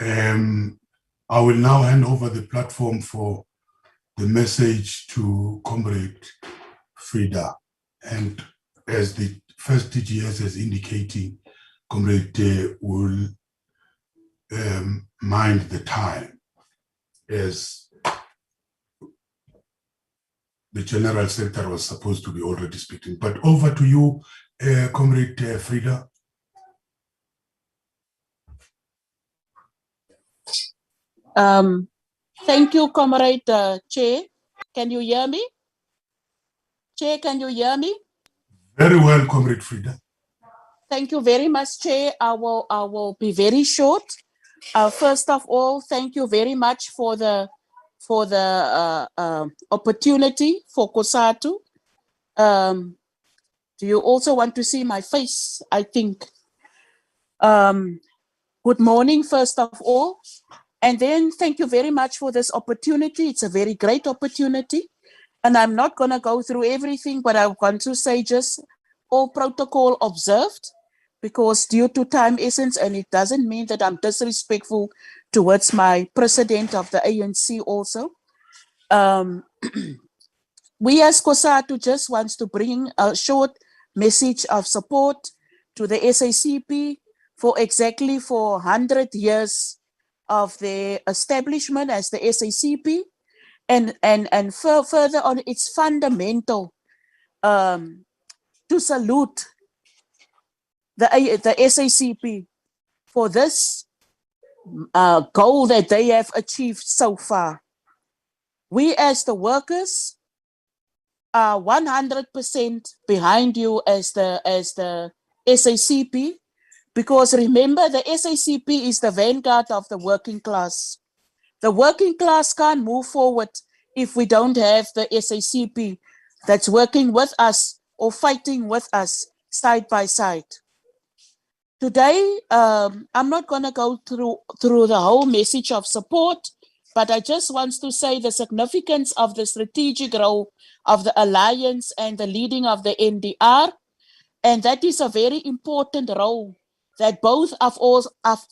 [SPEAKER 1] I will now hand over the platform for the message to Comrade Frida. And as the first TGS is indicating, Comrade will mind the time as the General Secretary was supposed to be already speaking. But over to you, Comrade Frida.
[SPEAKER 6] Thank you, Comrade Chair. Can you hear me? Chair, can you hear me?
[SPEAKER 1] Very well, Comrade Frida.
[SPEAKER 6] Thank you very much, Chair. I will be very short. First of all, thank you very much for the opportunity for COSATU. Do you also want to see my face? I think. Good morning, first of all. And then thank you very much for this opportunity. It's a very great opportunity. And I'm not going to go through everything, but I want to say just all protocol observed, because due to time essence, and it doesn't mean that I'm disrespectful towards my president of the ANC also. We as COSATU just wants to bring a short message of support to the SACP for exactly 100 years of their establishment as the SACP, and further on, it's fundamental to salute the SACP for this goal that they have achieved so far. We as the workers are 100% behind you as the SACP, because remember, the SACP is the vanguard of the working class. The working class can't move forward if we don't have the SACP that's working with us or fighting with us side by side. Today, I'm not going to go through the whole message of support, but I just want to say the significance of the strategic role of the Alliance and the leading of the NDR. And that is a very important role that both of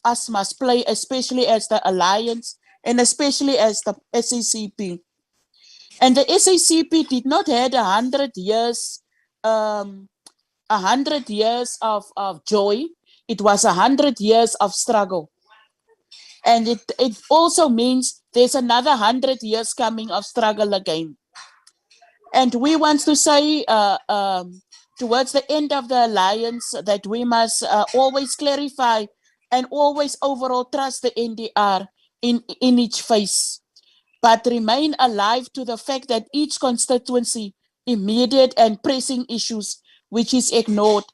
[SPEAKER 6] us must play, especially as the Alliance and especially as the SACP. And the SACP did not have 100 years, 100 years of joy. It was 100 years of struggle. And it also means there's another 100 years coming of struggle again. And we want to say towards the end of the Alliance that we must always clarify and always overall trust the NDR in each phase, but remain alive to the fact that each constituency, immediate and pressing issues which is ignored,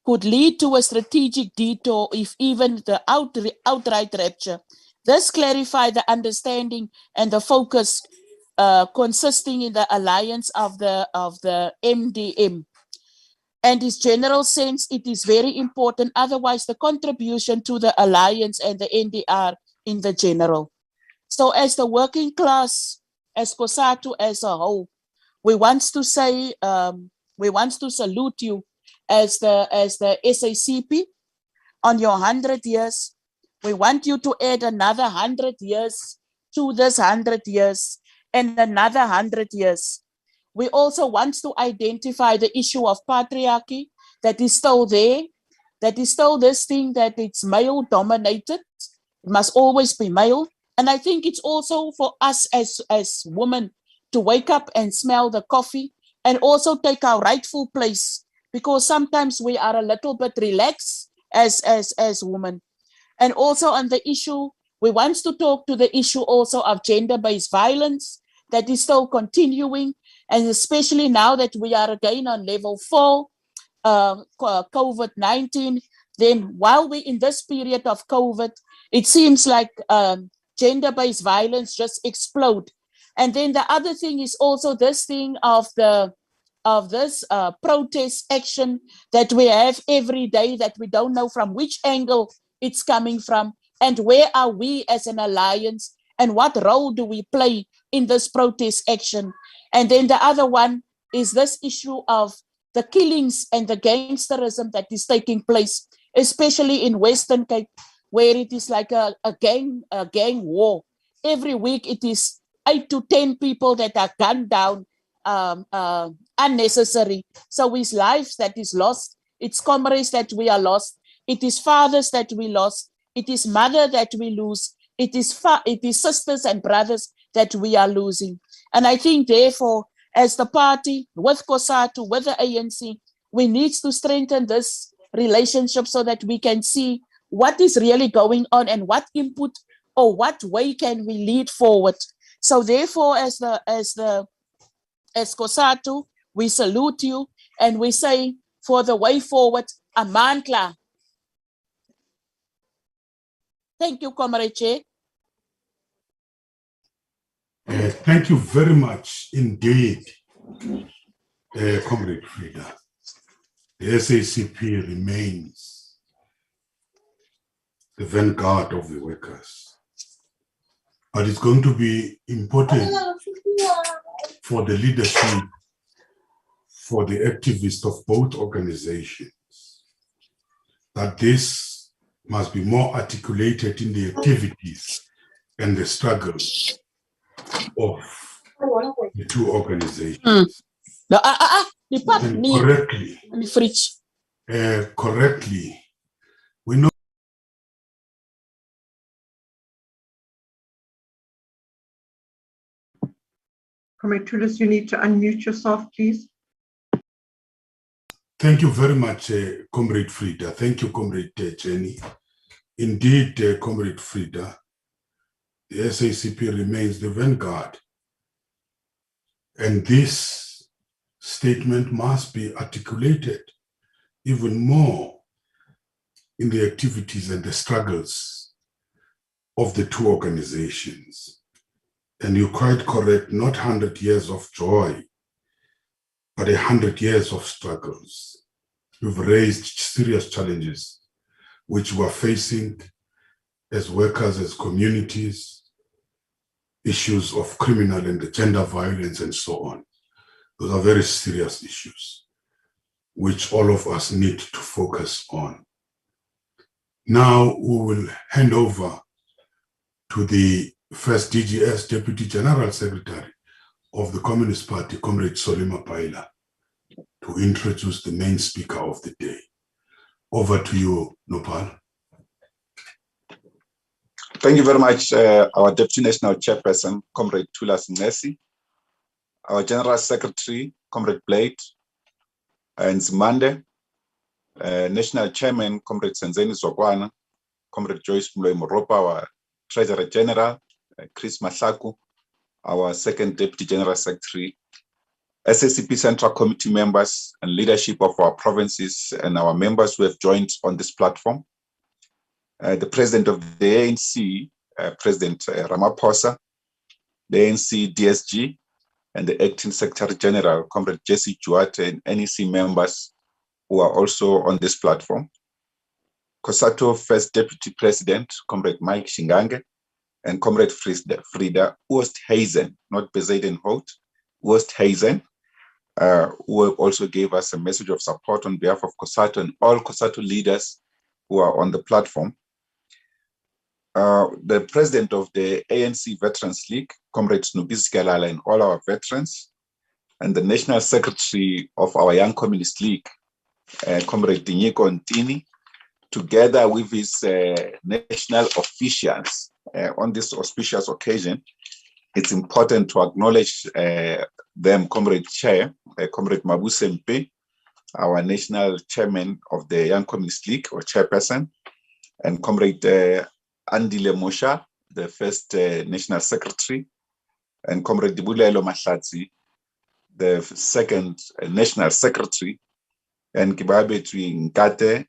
[SPEAKER 6] could lead to a strategic detour if even the outright rupture. This clarifies the understanding and the focus consisting in the alliance of the MDM. And its general sense, it is very important. Otherwise, the contribution to the alliance and the NDR in the general. So as the working class, as COSATU as a whole, we want to say, we want to salute you as the SACP on your 100 years. We want you to add another 100 years to this 100 years and another 100 years. We also want to identify the issue of patriarchy that is still there, that is still this thing that it's male dominated. It must always be male. And I think it's also for us as women to wake up and smell the coffee and also take our rightful place, because sometimes we are a little bit relaxed as women. And also on the issue, we want to talk to the issue also of gender-based violence that is still continuing. And especially now that we are again on level 4, COVID-19, then while we're in this period of COVID, it seems like gender-based violence just explode. And then the other thing is also this thing of this protest action that we have every day that we don't know from which angle it's coming from. And where are we as an alliance? And what role do we play in this protest action? And then the other one is this issue of the killings and the gangsterism that is taking place, especially in Western Cape, where it is like a gang war. Every week it is 8 to 10 people that are gunned down unnecessary. So it's lives that is lost. It's comrades that we are lost. It is fathers that we lost. It is mother that we lose. It is sisters and brothers that we are losing. And I think, therefore, as the party, with COSATU, with the ANC, we need to strengthen this relationship so that we can see what is really going on and what input or what way can we lead forward. So therefore, as COSATU, we salute you and we say, for the way forward, Amandla. Thank you, Comrade Chair.
[SPEAKER 1] Thank you very much indeed, Comrade Frida. The SACP remains the vanguard of the workers. But it's going to be important for the leadership, for the activists of both organizations, that this must be more articulated in the activities and the struggles of the two organizations. And correctly, we know.
[SPEAKER 7] Comrade Tulis, you need to unmute yourself, please.
[SPEAKER 1] Thank you very much, Comrade Frida. Thank you, Comrade Jenny. Indeed, Comrade Frida, the SACP remains the vanguard. And this statement must be articulated even more in the activities and the struggles of the two organizations. And you're quite correct, not 100 years of joy, but 100 years of struggles. We've raised serious challenges which we're facing as workers, as communities, issues of criminal and gender violence and so on. Those are very serious issues which all of us need to focus on. Now we will hand over to the first DGS Deputy General Secretary of the Communist Party, Comrade Solima Paila, to introduce the main speaker of the day. Over to you, Nopal.
[SPEAKER 5] Thank you very much, our Deputy National Chairperson, Comrade Tulas Nesi, our General Secretary, Comrade Blade, and Nzmande, National Chairman, Comrade Senzeni Zokwana, Comrade Joyce Mloy Moropa, our Treasurer General, Chris Mahlaku, our Second Deputy General Secretary, SACP Central Committee members and leadership of our provinces and our members who have joined on this platform, the President of the ANC, President Ramaphosa, the ANC DSG, and the Acting Secretary General, Comrade Jesse Juate, and NEC members who are also on this platform, COSATU First Deputy President, Comrade Mike Shingange, and Comrade Frida Oosthuizen, not Bezuidenhout, Oosthuizen, who also gave us a message of support on behalf of COSATU and all COSATU leaders who are on the platform. The President of the ANC Veterans League, Comrade Snubisi Galala, and all our veterans, and the National Secretary of our Young Communist League, Comrade Dinyiko Ntini, together with his national officials on this auspicious occasion. It's important to acknowledge them, Comrade Chair, Comrade Mabuse Mpe, our National Chairman of the Young Communist League, or Chairperson, and Comrade Andile Mosha, the First National Secretary, and Comrade Dibulelo Mahlatsi, the Second National Secretary, and Kibabe Nkate,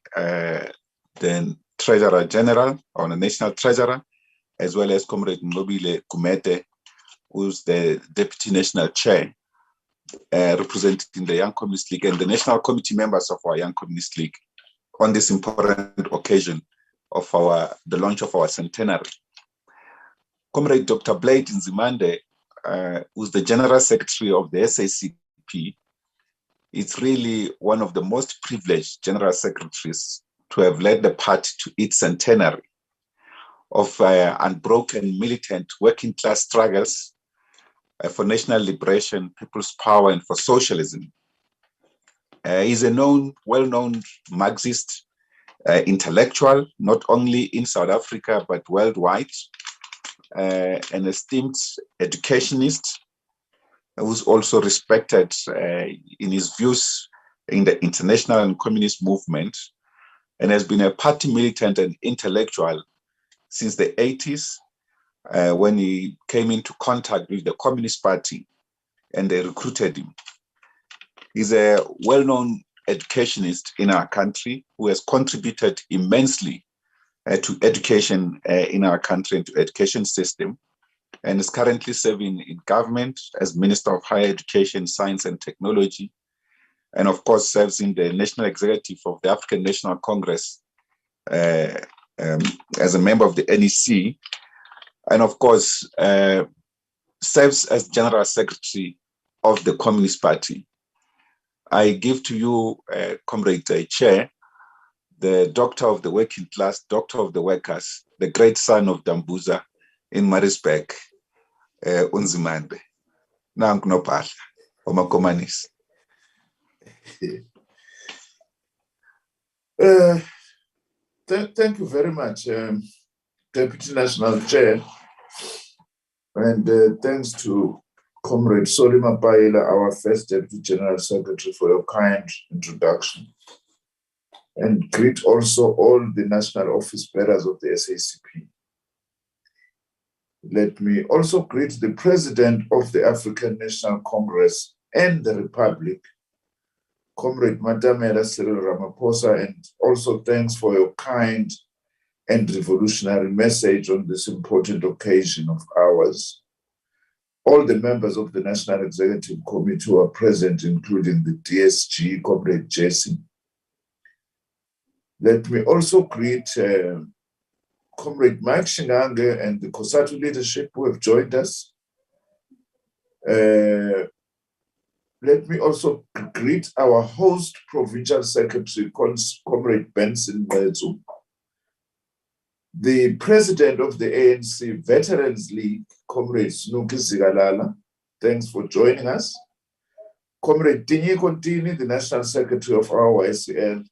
[SPEAKER 5] the Treasurer General, or the National Treasurer, as well as Comrade Nobile Kumete, who's the Deputy National Chair, representing the Young Communist League and the National Committee members of our Young Communist League on this important occasion of the launch of our centenary. Comrade Dr. Blade Nzmande, who's the General Secretary of the SACP, is really one of the most privileged General Secretaries to have led the party to its centenary of unbroken militant working class struggles for national liberation, people's power, and for socialism. He's a well-known Marxist intellectual, not only in South Africa, but worldwide, an esteemed educationist who's also respected in his views in the international and communist movement, and has been a party militant and intellectual since the 80s, when he came into contact with the Communist Party and they recruited him. He's a well-known educationist in our country who has contributed immensely to education in our country and to education system, and is currently serving in government as Minister of Higher Education, Science and Technology, and of course serves in the National Executive of the African National Congress as a member of the NEC, and of course serves as General Secretary of the Communist Party. I give to you, Comrade Chair, the doctor of the working class, doctor of the workers, the great son of Dambuza in Maritzburg, Nzmande. Nanku nopahla, omakomanisi.
[SPEAKER 8] Thank you very much, Deputy National Chair, and thanks to Comrade Solima Paila, our first Deputy General Secretary, for your kind introduction. And greet also all the national office bearers of the SACP. Let me also greet the President of the African National Congress and the Republic, Comrade Matamela Cyril Ramaphosa, and also thanks for your kind and revolutionary message on this important occasion of ours. All the members of the National Executive Committee who are present, including the DSG, Comrade Jesse. Let me also greet Comrade Mike Shingange and the COSATU leadership who have joined us. Let me also greet our host Provincial Secretary, Comrade Benson Mezu, the President of the ANC Veterans League, Comrade Snuki Zigalala. Thanks for joining us. Comrade Tinyi Kontini, the National Secretary of our YCL,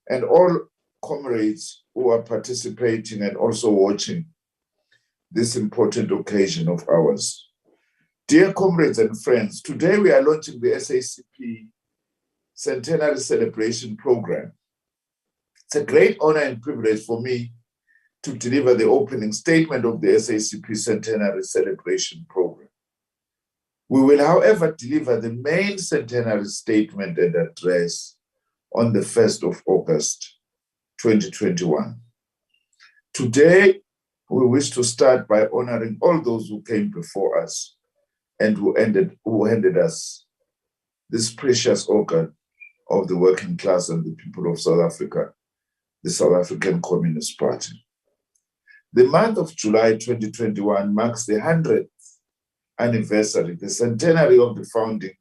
[SPEAKER 8] and all comrades who are participating and also watching this important occasion of ours. Dear comrades and friends, today we are launching the SACP Centenary Celebration Program. It's a great honor and privilege for me to deliver the opening statement of the SACP Centenary Celebration Program. We will, however, deliver the main centenary statement and address on the 1st of August, 2021. Today, we wish to start by honoring all those who came before us and who handed us this precious organ of the working class and the people of South Africa, the South African Communist Party. The month of July 2021 marks the 100th anniversary, the centenary of the founding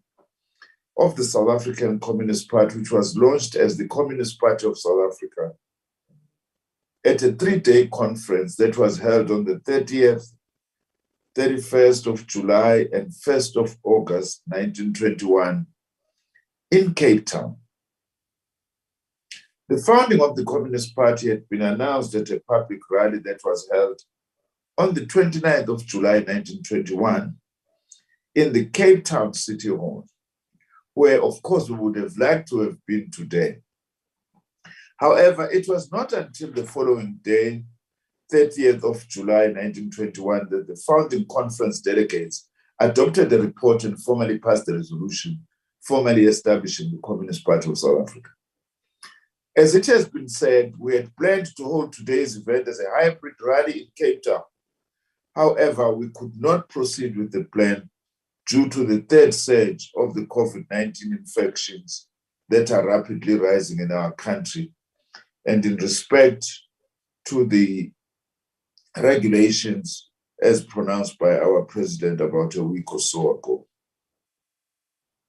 [SPEAKER 8] of the South African Communist Party, which was launched as the Communist Party of South Africa at a 3-day conference that was held on the 30th, 31st of July and 1st of August 1921 in Cape Town. The founding of the Communist Party had been announced at a public rally that was held on the 29th of July 1921 in the Cape Town City Hall, where, of course, we would have liked to have been today. However, it was not until the following day, 30th of July 1921, that the founding conference delegates adopted the report and formally passed the resolution, formally establishing the Communist Party of South Africa. As it has been said, we had planned to hold today's event as a hybrid rally in Cape Town. However, we could not proceed with the plan due to the third surge of the COVID-19 infections that are rapidly rising in our country. And in respect to the regulations as pronounced by our president about a week or so ago.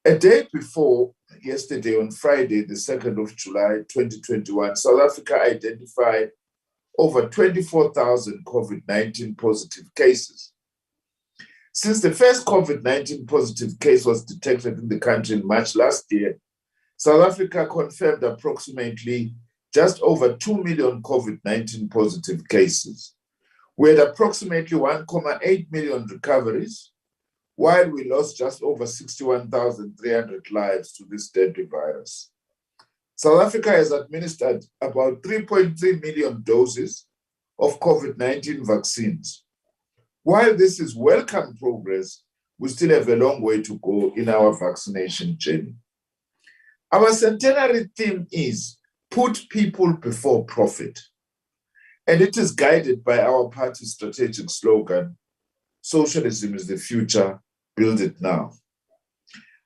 [SPEAKER 8] A day before yesterday, on Friday, the 2nd of July, 2021, South Africa identified over 24,000 COVID-19 positive cases. Since the first COVID-19 positive case was detected in the country in March last year, South Africa confirmed approximately just over 2 million COVID-19 positive cases. We had approximately 1.8 million recoveries, while we lost just over 61,300 lives to this deadly virus. South Africa has administered about 3.3 million doses of COVID-19 vaccines. While this is welcome progress, we still have a long way to go in our vaccination journey. Our centenary theme is put people before profit, and it is guided by our party's strategic slogan, socialism is the future, build it now.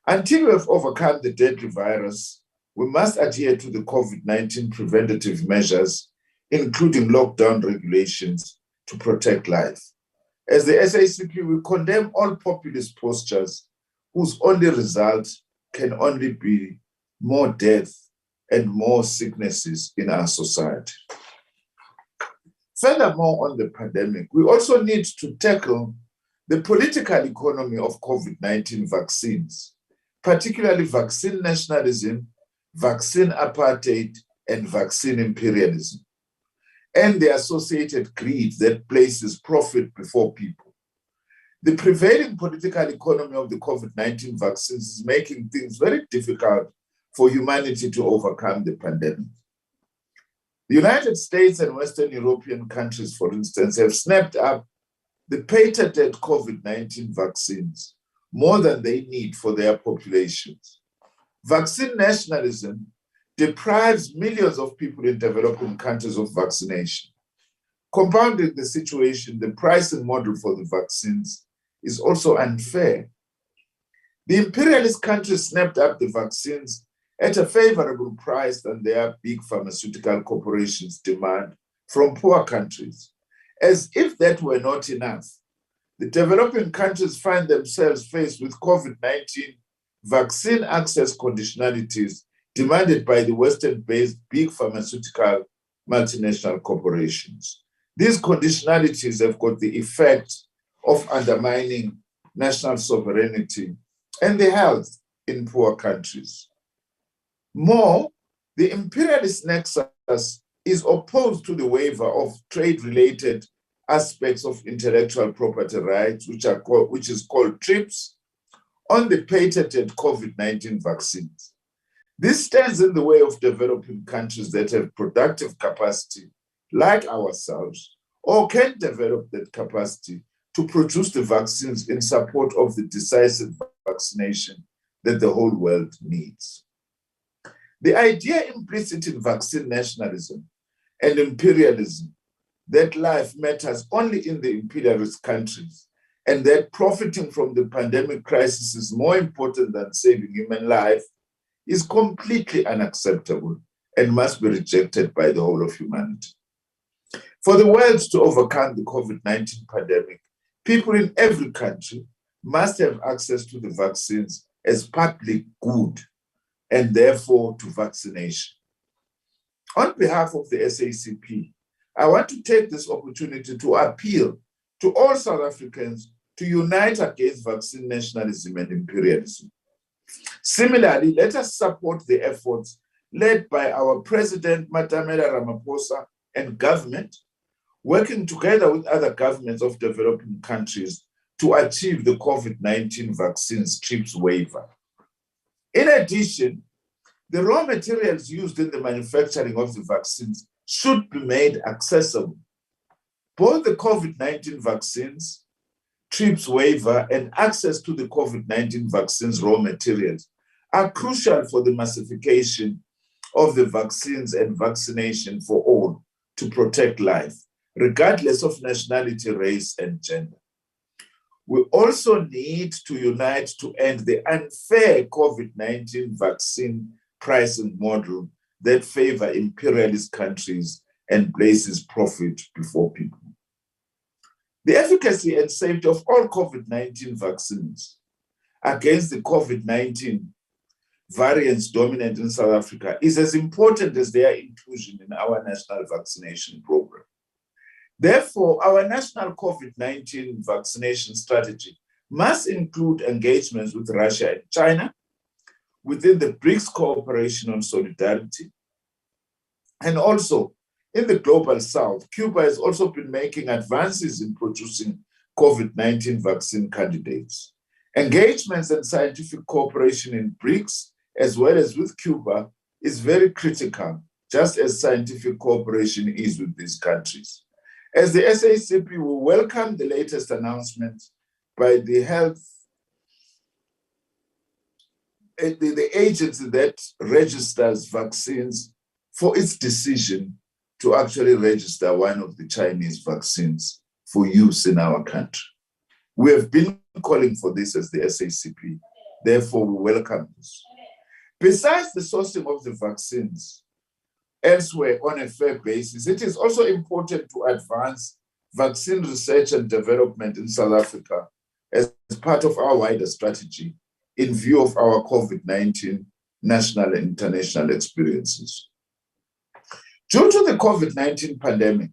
[SPEAKER 8] Until we have overcome the deadly virus, we must adhere to the COVID-19 preventative measures, including lockdown regulations, to protect life. As the SACP, we condemn all populist postures whose only result can only be more death and more sicknesses in our society. Furthermore, on the pandemic, we also need to tackle the political economy of COVID-19 vaccines, particularly vaccine nationalism, vaccine apartheid, and vaccine imperialism, and the associated greed that places profit before people. The prevailing political economy of the COVID-19 vaccines is making things very difficult for humanity to overcome the pandemic. The United States and Western European countries, for instance, have snapped up the patented COVID-19 vaccines more than they need for their populations. Vaccine nationalism deprives millions of people in developing countries of vaccination. Compounding the situation, the pricing model for the vaccines is also unfair. The imperialist countries snapped up the vaccines at a favorable price than their big pharmaceutical corporations demand from poor countries. As if that were not enough, the developing countries find themselves faced with COVID-19 vaccine access conditionalities demanded by the Western-based big pharmaceutical multinational corporations. These conditionalities have got the effect of undermining national sovereignty and the health in poor countries. More, the imperialist nexus is opposed to the waiver of trade-related aspects of intellectual property rights, which is called TRIPS, on the patented COVID-19 vaccines. This stands in the way of developing countries that have productive capacity, like ourselves, or can develop that capacity to produce the vaccines in support of the decisive vaccination that the whole world needs. The idea implicit in vaccine nationalism and imperialism that life matters only in the imperialist countries and that profiting from the pandemic crisis is more important than saving human life is completely unacceptable and must be rejected by the whole of humanity. For the world to overcome the COVID-19 pandemic, people in every country must have access to the vaccines as public good and therefore to vaccination. On behalf of the SACP, I want to take this opportunity to appeal to all South Africans to unite against vaccine nationalism and imperialism. Similarly, let us support the efforts led by our President Matamela Ramaphosa and government, working together with other governments of developing countries to achieve the COVID-19 vaccines TRIPS waiver. In addition, the raw materials used in the manufacturing of the vaccines should be made accessible. Both the COVID-19 vaccines, TRIPS waiver, and access to the COVID-19 vaccines raw materials are crucial for the massification of the vaccines and vaccination for all to protect life, regardless of nationality, race, and gender. We also need to unite to end the unfair COVID-19 vaccine pricing model that favor imperialist countries and places profit before people. The efficacy and safety of all COVID-19 vaccines against the COVID-19 variants dominant in South Africa is as important as their inclusion in our national vaccination program. Therefore, our national COVID-19 vaccination strategy must include engagements with Russia and China within the BRICS Cooperation on Solidarity. And also, in the Global South, Cuba has also been making advances in producing COVID-19 vaccine candidates. Engagements and scientific cooperation in BRICS, as well as with Cuba, is very critical, just as scientific cooperation is with these countries. As the SACP, we welcome the latest announcement by the agency that registers vaccines for its decision to actually register one of the Chinese vaccines for use in our country. We have been calling for this as the SACP, therefore we welcome this. Besides the sourcing of the vaccines elsewhere on a fair basis, it is also important to advance vaccine research and development in South Africa as part of our wider strategy in view of our COVID-19 national and international experiences. Due to the COVID-19 pandemic,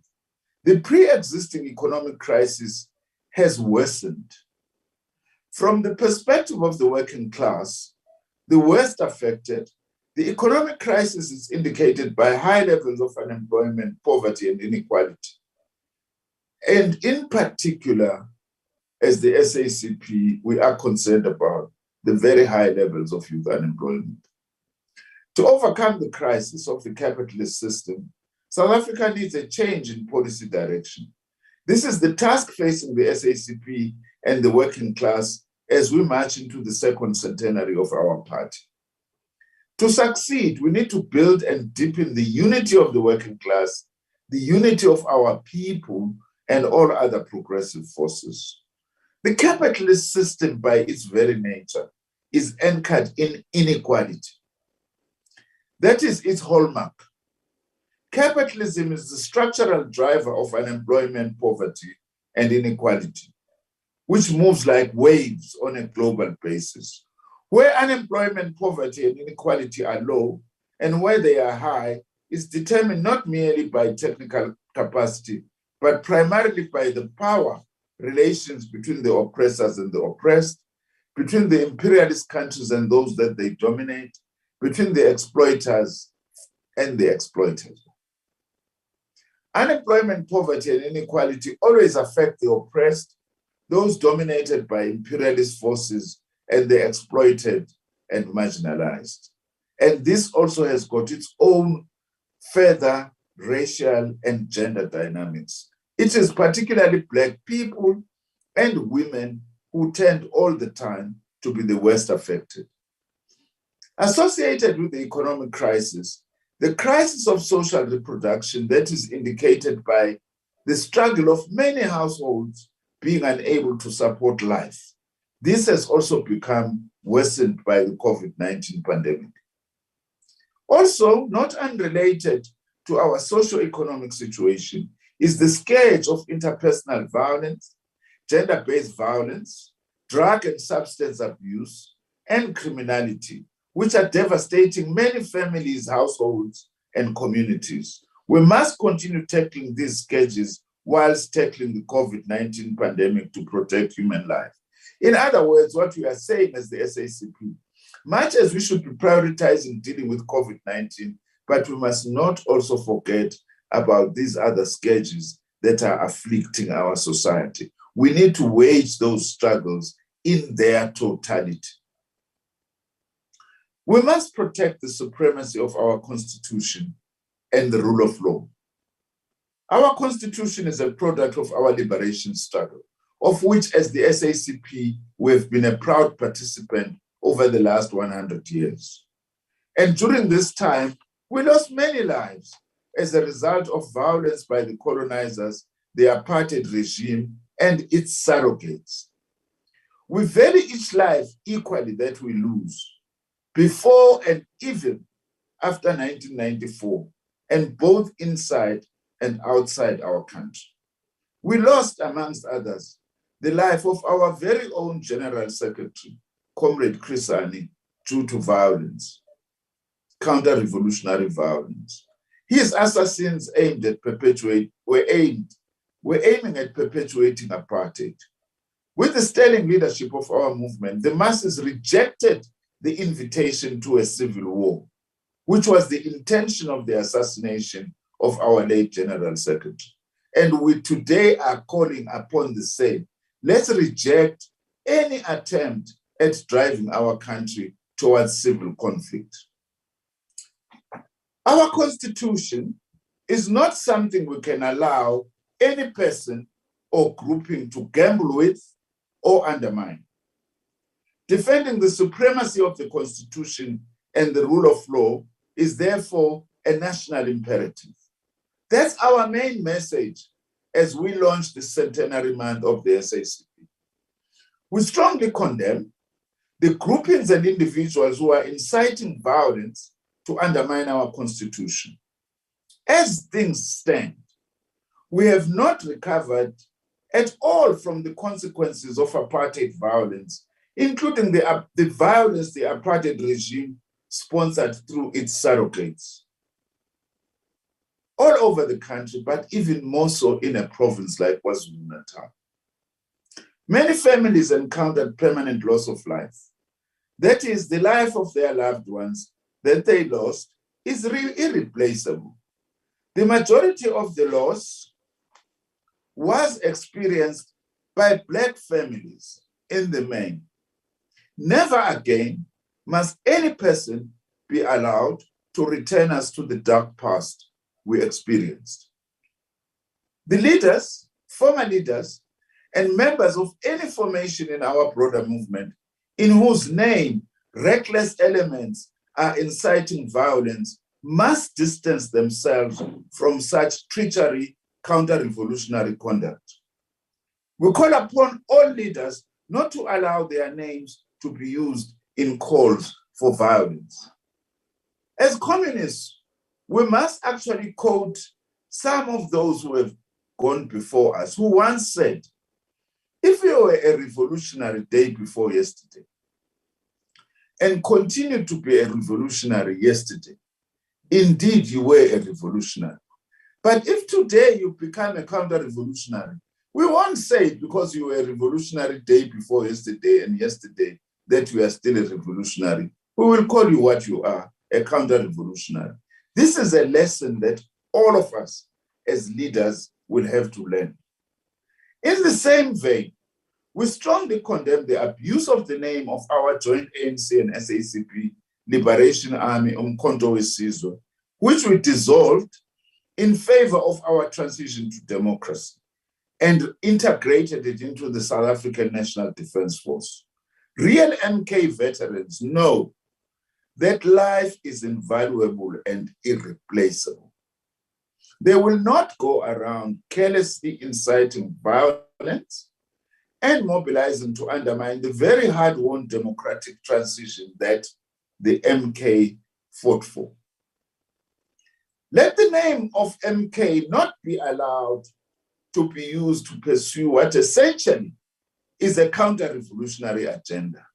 [SPEAKER 8] the pre-existing economic crisis has worsened. From the perspective of the working class, the worst affected, the economic crisis is indicated by high levels of unemployment, poverty, and inequality. And in particular, as the SACP, we are concerned about the very high levels of youth unemployment. To overcome the crisis of the capitalist system, South Africa needs a change in policy direction. This is the task facing the SACP and the working class as we march into the second centenary of our party. To succeed, we need to build and deepen the unity of the working class, the unity of our people, and all other progressive forces. The capitalist system, by its very nature, is anchored in inequality. That is its hallmark. Capitalism is the structural driver of unemployment, poverty, and inequality, which moves like waves on a global basis. Where unemployment, poverty, and inequality are low, and where they are high, is determined not merely by technical capacity, but primarily by the power relations between the oppressors and the oppressed, between the imperialist countries and those that they dominate, between the exploiters and the exploited. Unemployment, poverty, and inequality always affect the oppressed, those dominated by imperialist forces, and the exploited and marginalized. And this also has got its own further racial and gender dynamics. It is particularly Black people and women who tend all the time to be the worst affected. Associated with the economic crisis, the crisis of social reproduction that is indicated by the struggle of many households being unable to support life. This has also become worsened by the COVID-19 pandemic. Also, not unrelated to our socio-economic situation is the scourge of interpersonal violence, gender-based violence, drug and substance abuse, and criminality, which are devastating many families, households, and communities. We must continue tackling these scourges whilst tackling the COVID-19 pandemic to protect human life. In other words, what we are saying as the SACP, much as we should be prioritizing dealing with COVID-19, but we must not also forget about these other scourges that are afflicting our society. We need to wage those struggles in their totality. We must protect the supremacy of our Constitution and the rule of law. Our Constitution is a product of our liberation struggle, of which, as the SACP, we have been a proud participant over the last 100 years. And during this time, we lost many lives as a result of violence by the colonizers, the apartheid regime, and its surrogates. We value each life equally that we lose, before and even after 1994, and both inside and outside our country. We lost, amongst others, the life of our very own General Secretary, Comrade Chris Hani, due to violence, counter-revolutionary violence. His assassins were aiming at perpetuating apartheid. With the sterling leadership of our movement, the masses rejected the invitation to a civil war, which was the intention of the assassination of our late General Secretary. And we today are calling upon the same. Let's reject any attempt at driving our country towards civil conflict. Our constitution is not something we can allow any person or grouping to gamble with or undermine. Defending the supremacy of the constitution and the rule of law is therefore a national imperative. That's our main message as we launch the centenary month of the SACP. We strongly condemn the groupings and individuals who are inciting violence to undermine our constitution. As things stand, we have not recovered at all from the consequences of apartheid violence, including the violence the apartheid regime sponsored through its surrogates. All over the country, but even more so in a province like KwaZulu-Natal. Many families encountered permanent loss of life. That is, the life of their loved ones that they lost is irreplaceable. The majority of the loss was experienced by Black families in the main. Never again must any person be allowed to return us to the dark past we experienced. The leaders, former leaders, and members of any formation in our broader movement in whose name reckless elements are inciting violence must distance themselves from such treachery, counter-revolutionary conduct. We call upon all leaders not to allow their names to be used in calls for violence. As communists, we must actually quote some of those who have gone before us, who once said, if you were a revolutionary day before yesterday and continue to be a revolutionary yesterday, indeed you were a revolutionary. But if today you become a counter-revolutionary, we won't say it because you were a revolutionary day before yesterday and yesterday that you are still a revolutionary. We will call you what you are, a counter-revolutionary. This is a lesson that all of us as leaders will have to learn. In the same vein, we strongly condemn the abuse of the name of our joint ANC and SACP Liberation Army, Umkhonto weSizwe, which we dissolved in favor of our transition to democracy and integrated it into the South African National Defence Force. Real MK veterans know that life is invaluable and irreplaceable. They will not go around carelessly inciting violence and mobilizing to undermine the very hard-won democratic transition that the MK fought for. Let the name of MK not be allowed to be used to pursue what essentially is a counter-revolutionary agenda.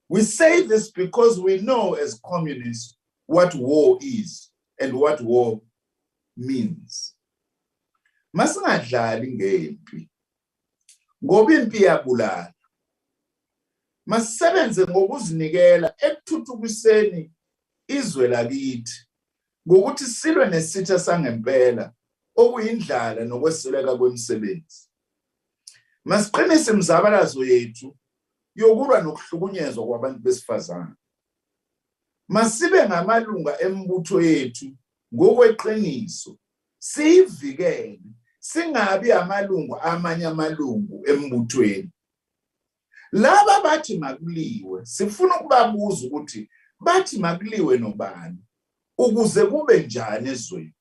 [SPEAKER 8] We say this because we know as communists what war is and what war means. Masingadlali ngempi, ngoba impi iyabulala. Masisebenze ngokuzinikela ekuthuthukiseni izwe lakithi, ngokuthi silwe nesitha sangempela okuyindlala nokwesweleka kwemisebenzi. Masiqinise imizabalazo yethu yokulwa nokuhlukunyezwa kwabantu besifazane. Masibe ngamalunga embutho yethu ngokweqiniso, siyivikele, singabi amalungu amanye amalungu embuthweni. Laba bathi makuliwe, sifuna ukubabuza ukuthi bathi makuliwe nobani, ukuze kube njani ezweni.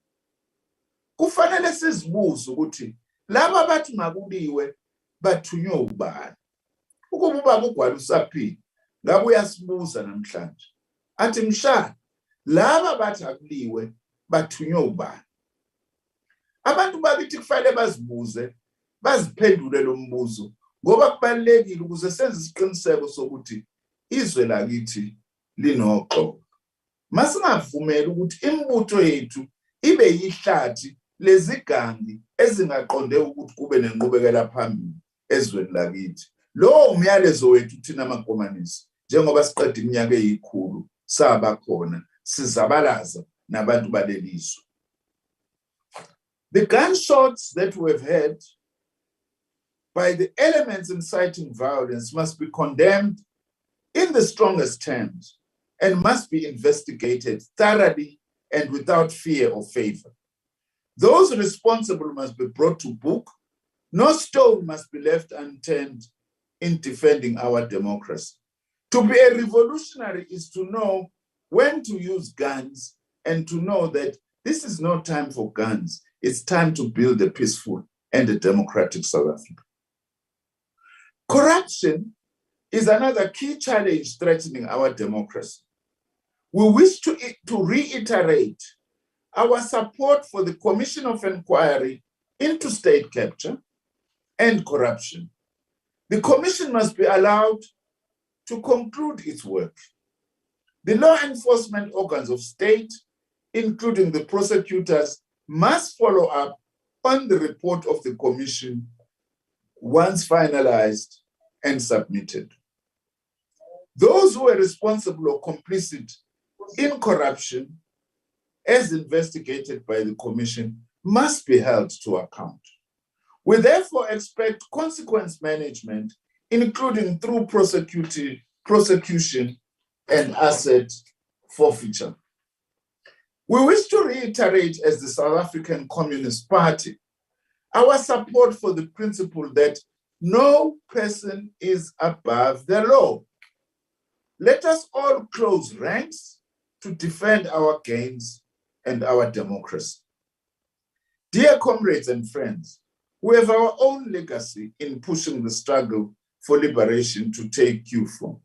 [SPEAKER 8] Kufanele sizibuze ukuthi laba bathi makuliwe bathunywe ubani. Ukuba ubaba uGwala usaphila, ngabe uyasibuza namhlanje. Athi mshana, laba bathi akuliwe bathunywe ubani. Abantu bakithi kufanele bazibuze, baziphendule lo mbuzo ngoba kubalekile ukuze senze isiqiniseko sokuthi izwe lakithi linoxolo. Masingavumeli ukuthi imibutho yethu ibe yihlathi lezigangi ezingaqonde ukuthi kube nenqubekela phambili ezweni lakithi. Lo umyalezo wethu thina amakomanisi njengoba siqeda iminyaka eyikhulu saba khona sizabalaza nabantu balelizwe. The gunshots that we have had by the elements inciting violence must be condemned in the strongest terms and must be investigated thoroughly and without fear or favor. Those responsible must be brought to book. No stone must be left unturned in defending our democracy. To be a revolutionary is to know when to use guns and to know that this is no time for guns. It's time to build a peaceful and a democratic South Africa. Corruption is another key challenge threatening our democracy. We wish to reiterate our support for the Commission of Inquiry into state capture and corruption. The Commission must be allowed to conclude its work. The law enforcement organs of state, including the prosecutors, must follow up on the report of the Commission once finalized and submitted. Those who are responsible or complicit in corruption, as investigated by the Commission, must be held to account. We therefore expect consequence management, including through prosecution and asset forfeiture. We wish to reiterate as the South African Communist Party our support for the principle that no person is above the law. Let us all close ranks to defend our gains and our democracy. Dear comrades and friends, we have our own legacy in pushing the struggle for liberation to take cue from.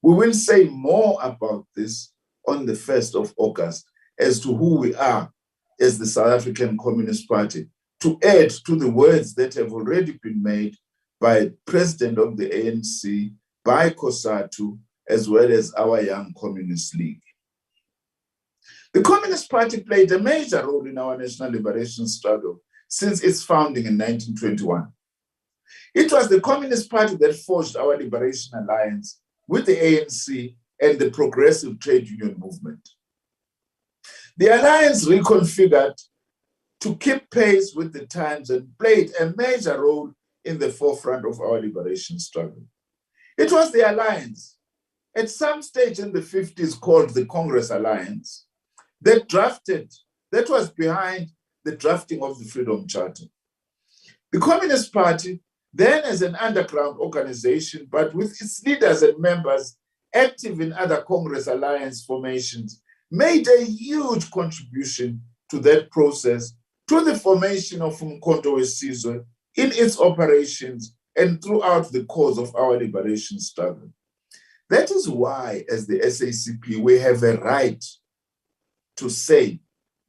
[SPEAKER 8] We will say more about this on the 1st of August as to who we are as the South African Communist Party, to add to the words that have already been made by President of the ANC, by COSATU, as well as our Young Communist League. The Communist Party played a major role in our national liberation struggle since its founding in 1921. It was the Communist Party that forged our liberation alliance with the ANC and the Progressive Trade Union movement. The alliance reconfigured to keep pace with the times and played a major role in the forefront of our liberation struggle. It was the alliance, at some stage in the 50s called the Congress Alliance, that was behind the drafting of the Freedom Charter. The Communist Party, then as an underground organization, but with its leaders and members active in other Congress Alliance formations, made a huge contribution to that process, to the formation of Umkhonto weSizwe in its operations and throughout the course of our liberation struggle. That is why, as the SACP, we have a right to say,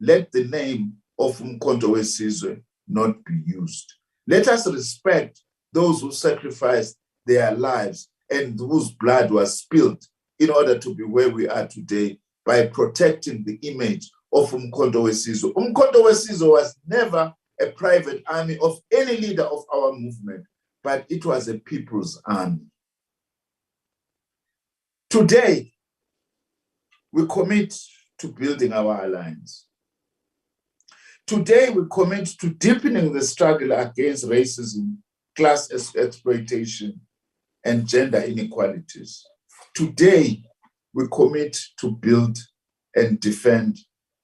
[SPEAKER 8] let the name of Umkhonto weSizwe not be used. Let us respect those who sacrificed their lives and whose blood was spilled in order to be where we are today by protecting the image of Umkhonto weSizwe. Umkhonto weSizwe was never a private army of any leader of our movement, but it was a people's army. Today, we commit to building our alliance. Today, we commit to deepening the struggle against racism, class exploitation, and gender inequalities. Today, we commit to build and defend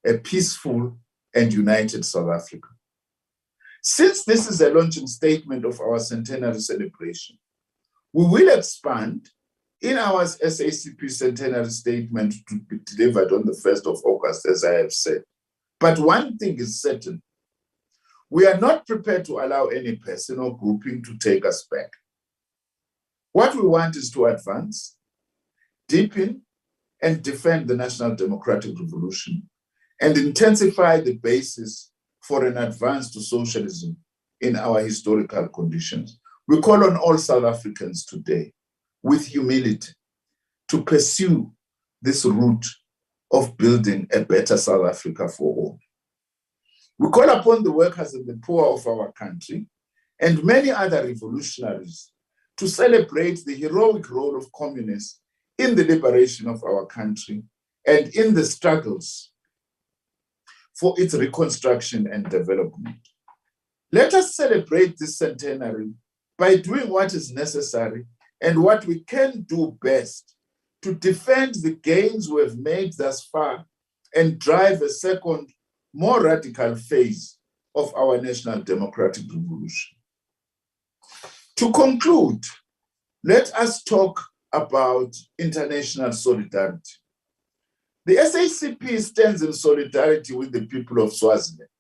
[SPEAKER 8] a peaceful and united South Africa. Since this is a launching statement of our centenary celebration, we will expand in our SACP centenary statement to be delivered on the 1st of August, as I have said. But one thing is certain, we are not prepared to allow any person or grouping to take us back. What we want is to advance, deepen, and defend the national democratic revolution and intensify the basis for an advance to socialism in our historical conditions. We call on all South Africans today, with humility, to pursue this route of building a better South Africa for all. We call upon the workers and the poor of our country and many other revolutionaries to celebrate the heroic role of communists in the liberation of our country and in the struggles for its reconstruction and development. Let us celebrate this centenary by doing what is necessary and what we can do best to defend the gains we have made thus far and drive a second, more radical phase of our national democratic revolution. To conclude, let us talk about international solidarity. The SACP stands in solidarity with the people of Swaziland,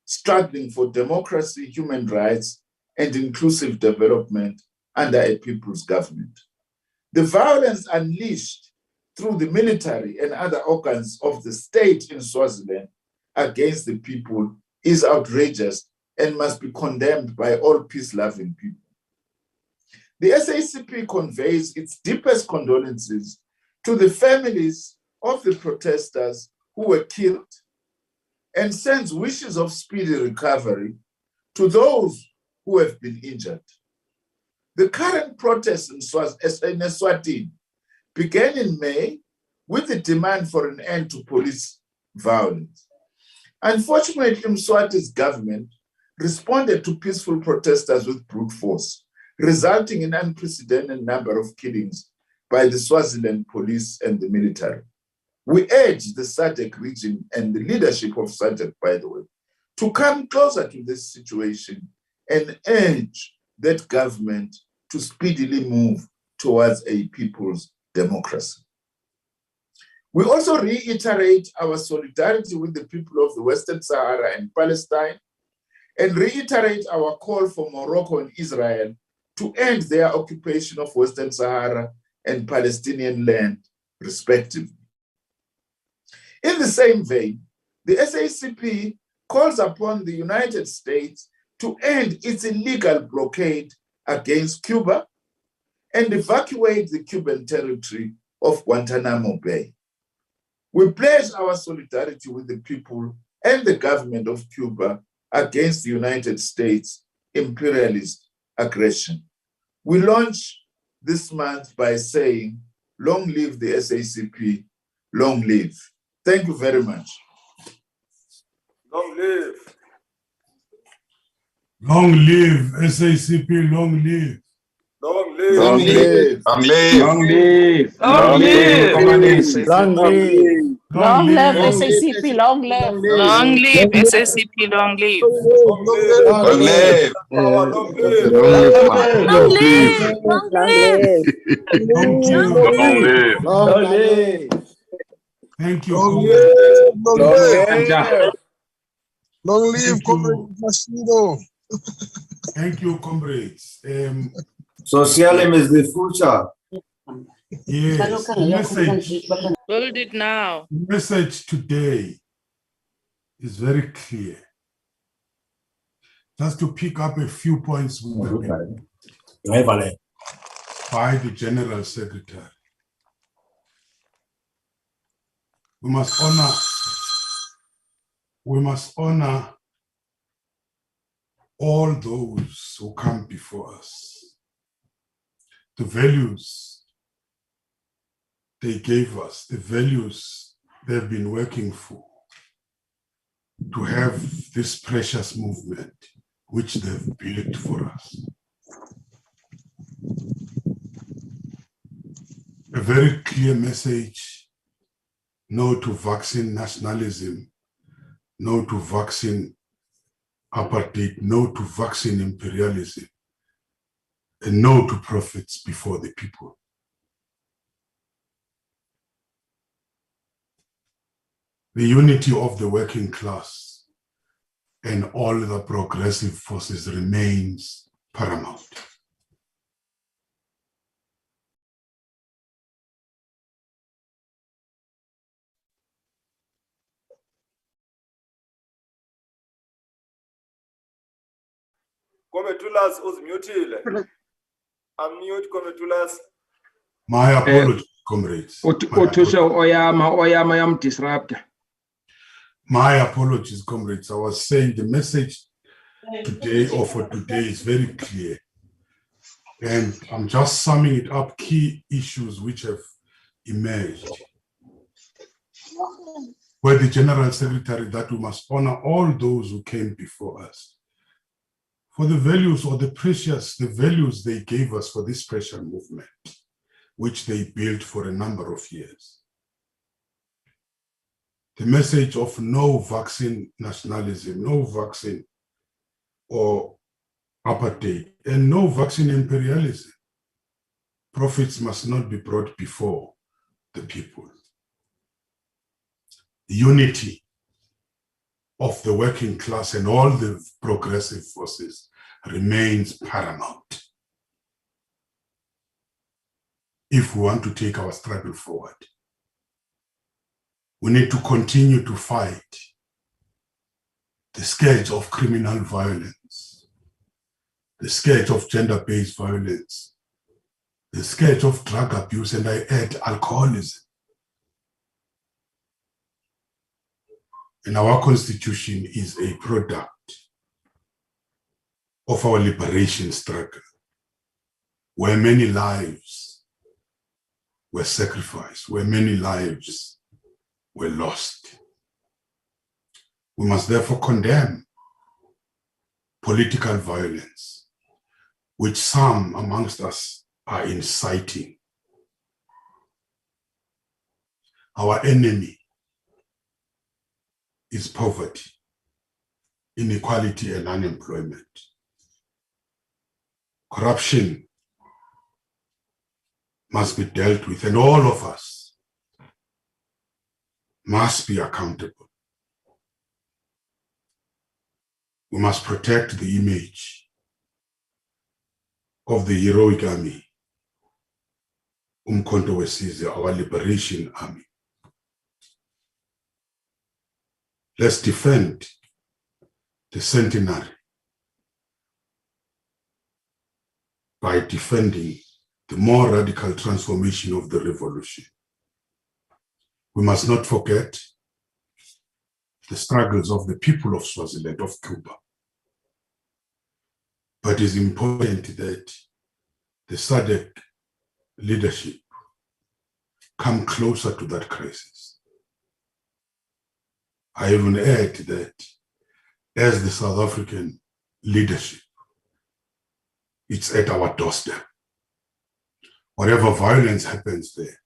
[SPEAKER 8] struggling for democracy, human rights, and inclusive development under a people's government. The violence unleashed through the military and other organs of the state in Swaziland against the people is outrageous and must be condemned by all peace-loving people. The SACP conveys its deepest condolences to the families of the protesters who were killed and sends wishes of speedy recovery to those who have been injured. The current protests in Eswatini began in May with the demand for an end to police violence. Unfortunately, Mswati's government responded to peaceful protesters with brute force, resulting in an unprecedented number of killings by the Swaziland police and the military. We urge the SADC region and the leadership of SADC, by the way, to come closer to this situation and urge that government to speedily move towards a people's democracy. We also reiterate our solidarity with the people of the Western Sahara and Palestine, and reiterate our call for Morocco and Israel to end their occupation of Western Sahara and Palestinian land, respectively. In the same vein, the SACP calls upon the United States to end its illegal blockade against Cuba and evacuate the Cuban territory of Guantanamo Bay. We pledge our solidarity with the people and the government of Cuba against the United States' imperialist aggression. We launch this month by saying, long live the SACP, long live. Thank you very much.
[SPEAKER 9] Long live.
[SPEAKER 1] Long live SACP, long live.
[SPEAKER 9] Long live.
[SPEAKER 8] Long live.
[SPEAKER 5] Long live.
[SPEAKER 10] Long live.
[SPEAKER 9] Long live.
[SPEAKER 10] Long live.
[SPEAKER 6] Long live
[SPEAKER 10] Long
[SPEAKER 6] SACP, long live.
[SPEAKER 11] Long live SACP, long live.
[SPEAKER 5] Long live.
[SPEAKER 9] Power, long live.
[SPEAKER 11] Long live. Long live.
[SPEAKER 1] Thank you.
[SPEAKER 10] Long live.
[SPEAKER 1] Thank you.
[SPEAKER 10] Long
[SPEAKER 1] comrades.
[SPEAKER 10] live.
[SPEAKER 12] Long live,
[SPEAKER 1] Thank
[SPEAKER 12] Comrade
[SPEAKER 1] you.
[SPEAKER 12] Machido.
[SPEAKER 1] Thank you, comrades.
[SPEAKER 10] Socialism is the future.
[SPEAKER 1] Yes,
[SPEAKER 11] Build it now.
[SPEAKER 1] the message today is very clear. Just to pick up a few points by the General Secretary. We must honor all those who come before us. The values they gave us, the values they've been working for, to have this precious movement which they've built for us. A very clear message: no to vaccine nationalism, no to vaccine apartheid, no to vaccine imperialism, and no to profits before the people. The unity of the working class and all the progressive forces remains paramount.
[SPEAKER 9] Kometulas uzmutile. Unmute Kometulas.
[SPEAKER 1] My apologies, comrades.
[SPEAKER 12] Oyama yam disruptor.
[SPEAKER 1] My apologies, comrades. I was saying the message today or for today is very clear. And I'm just summing it up, key issues which have emerged. Where the General Secretary that we must honor all those who came before us for the values or the values they gave us for this pressure movement, which they built for a number of years. The message of no vaccine nationalism, no vaccine or apartheid, and no vaccine imperialism. Profits must not be brought before the people. The unity of the working class and all the progressive forces remains paramount if we want to take our struggle forward. We need to continue to fight the scourge of criminal violence, the scourge of gender-based violence, the scourge of drug abuse, and I add alcoholism. And our constitution is a product of our liberation struggle, where many lives were sacrificed, where many lives were lost. We must therefore condemn political violence, which some amongst us are inciting. Our enemy is poverty, inequality, and unemployment. Corruption must be dealt with, and all of us must be accountable. We must protect the image of the heroic army, Umkhonto weSizwe, our liberation army. Let's defend the centenary by defending the more radical transformation of the revolution. We must not forget the struggles of the people of Swaziland, of Cuba. But it's important that the SADC leadership come closer to that crisis. I even add that as the South African leadership, it's at our doorstep. Whatever violence happens there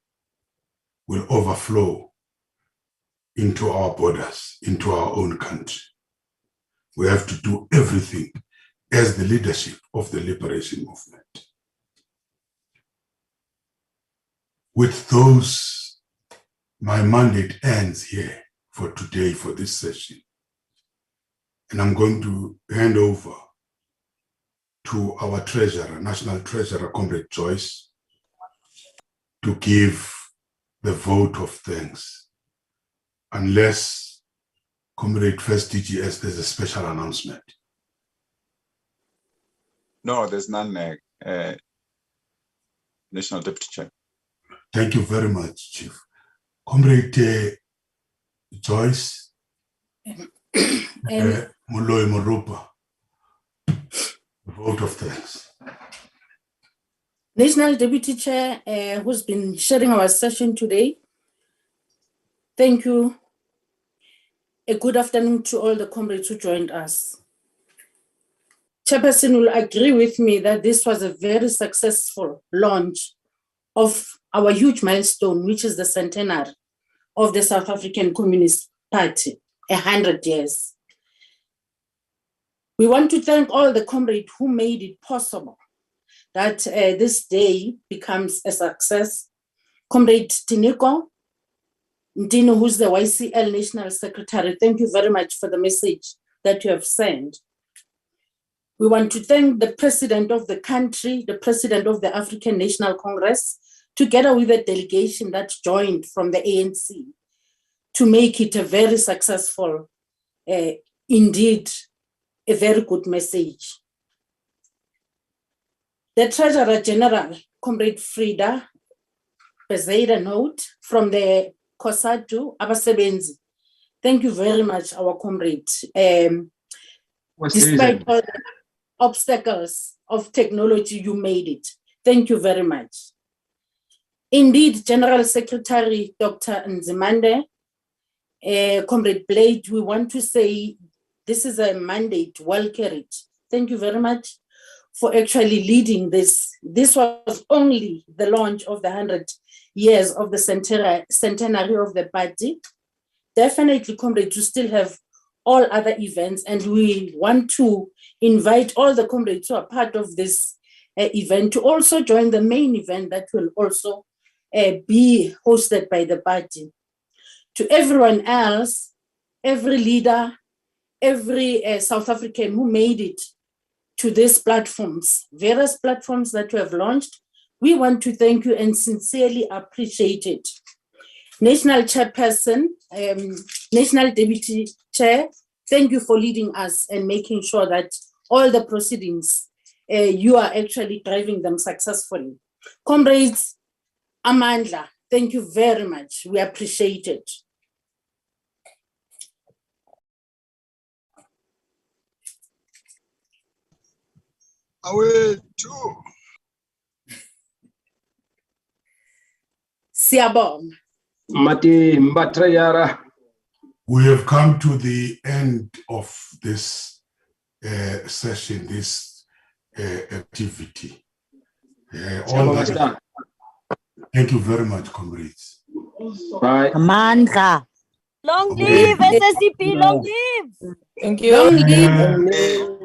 [SPEAKER 1] will overflow into our borders, into our own country. We have to do everything as the leadership of the liberation movement. With those, my mandate ends here for today, for this session. And I'm going to hand over to our treasurer, national treasurer, Comrade Joyce, to give the vote of thanks. Unless, Comrade First DGS, there's a special announcement.
[SPEAKER 5] No, there's none, National Deputy Chair.
[SPEAKER 1] Thank you very much, Chief. Comrade Joyce, Muloy Morupa, vote of thanks.
[SPEAKER 13] National Deputy Chair, who's been sharing our session today. Thank you. A good afternoon to all the comrades who joined us. Chairperson will agree with me that this was a very successful launch of our huge milestone, which is the centenary of the South African Communist Party, 100 years. We want to thank all the comrades who made it possible that this day becomes a success. Comrade Tineko Ntino, who's the YCL National Secretary, thank you very much for the message that you have sent. We want to thank the President of the country, the President of the African National Congress, together with the delegation that joined from the ANC, to make it a very successful, indeed, a very good message. The Treasurer General, Comrade Frida Bezeida note from the COSATU, Abasebenzi. Thank you very much, our comrade. Despite all the obstacles of technology, you made it. Thank you very much. Indeed, General Secretary Dr. Nzmande, Comrade Blade, we want to say this is a mandate well carried. Thank you very much for actually leading this. This was only the launch of the 100 years of the centenary of the party. Definitely, comrades, you still have all other events, and we want to invite all the comrades who are part of this event to also join the main event that will also be hosted by the party. To everyone else, every leader, every South African who made it to these platforms, various platforms that we have launched, we want to thank you and sincerely appreciate it. National Chairperson, National Deputy Chair, thank you for leading us and making sure that all the proceedings, you are actually driving them successfully. Comrades, Amandla, thank you very much. We appreciate it. Siabong.
[SPEAKER 12] Mati Mbatrayara.
[SPEAKER 1] We have come to the end of this session, this activity. Thank you very much, comrades.
[SPEAKER 12] Bye.
[SPEAKER 14] Amandla.
[SPEAKER 11] Long live SACP, long live.
[SPEAKER 14] Thank you.
[SPEAKER 13] Long live.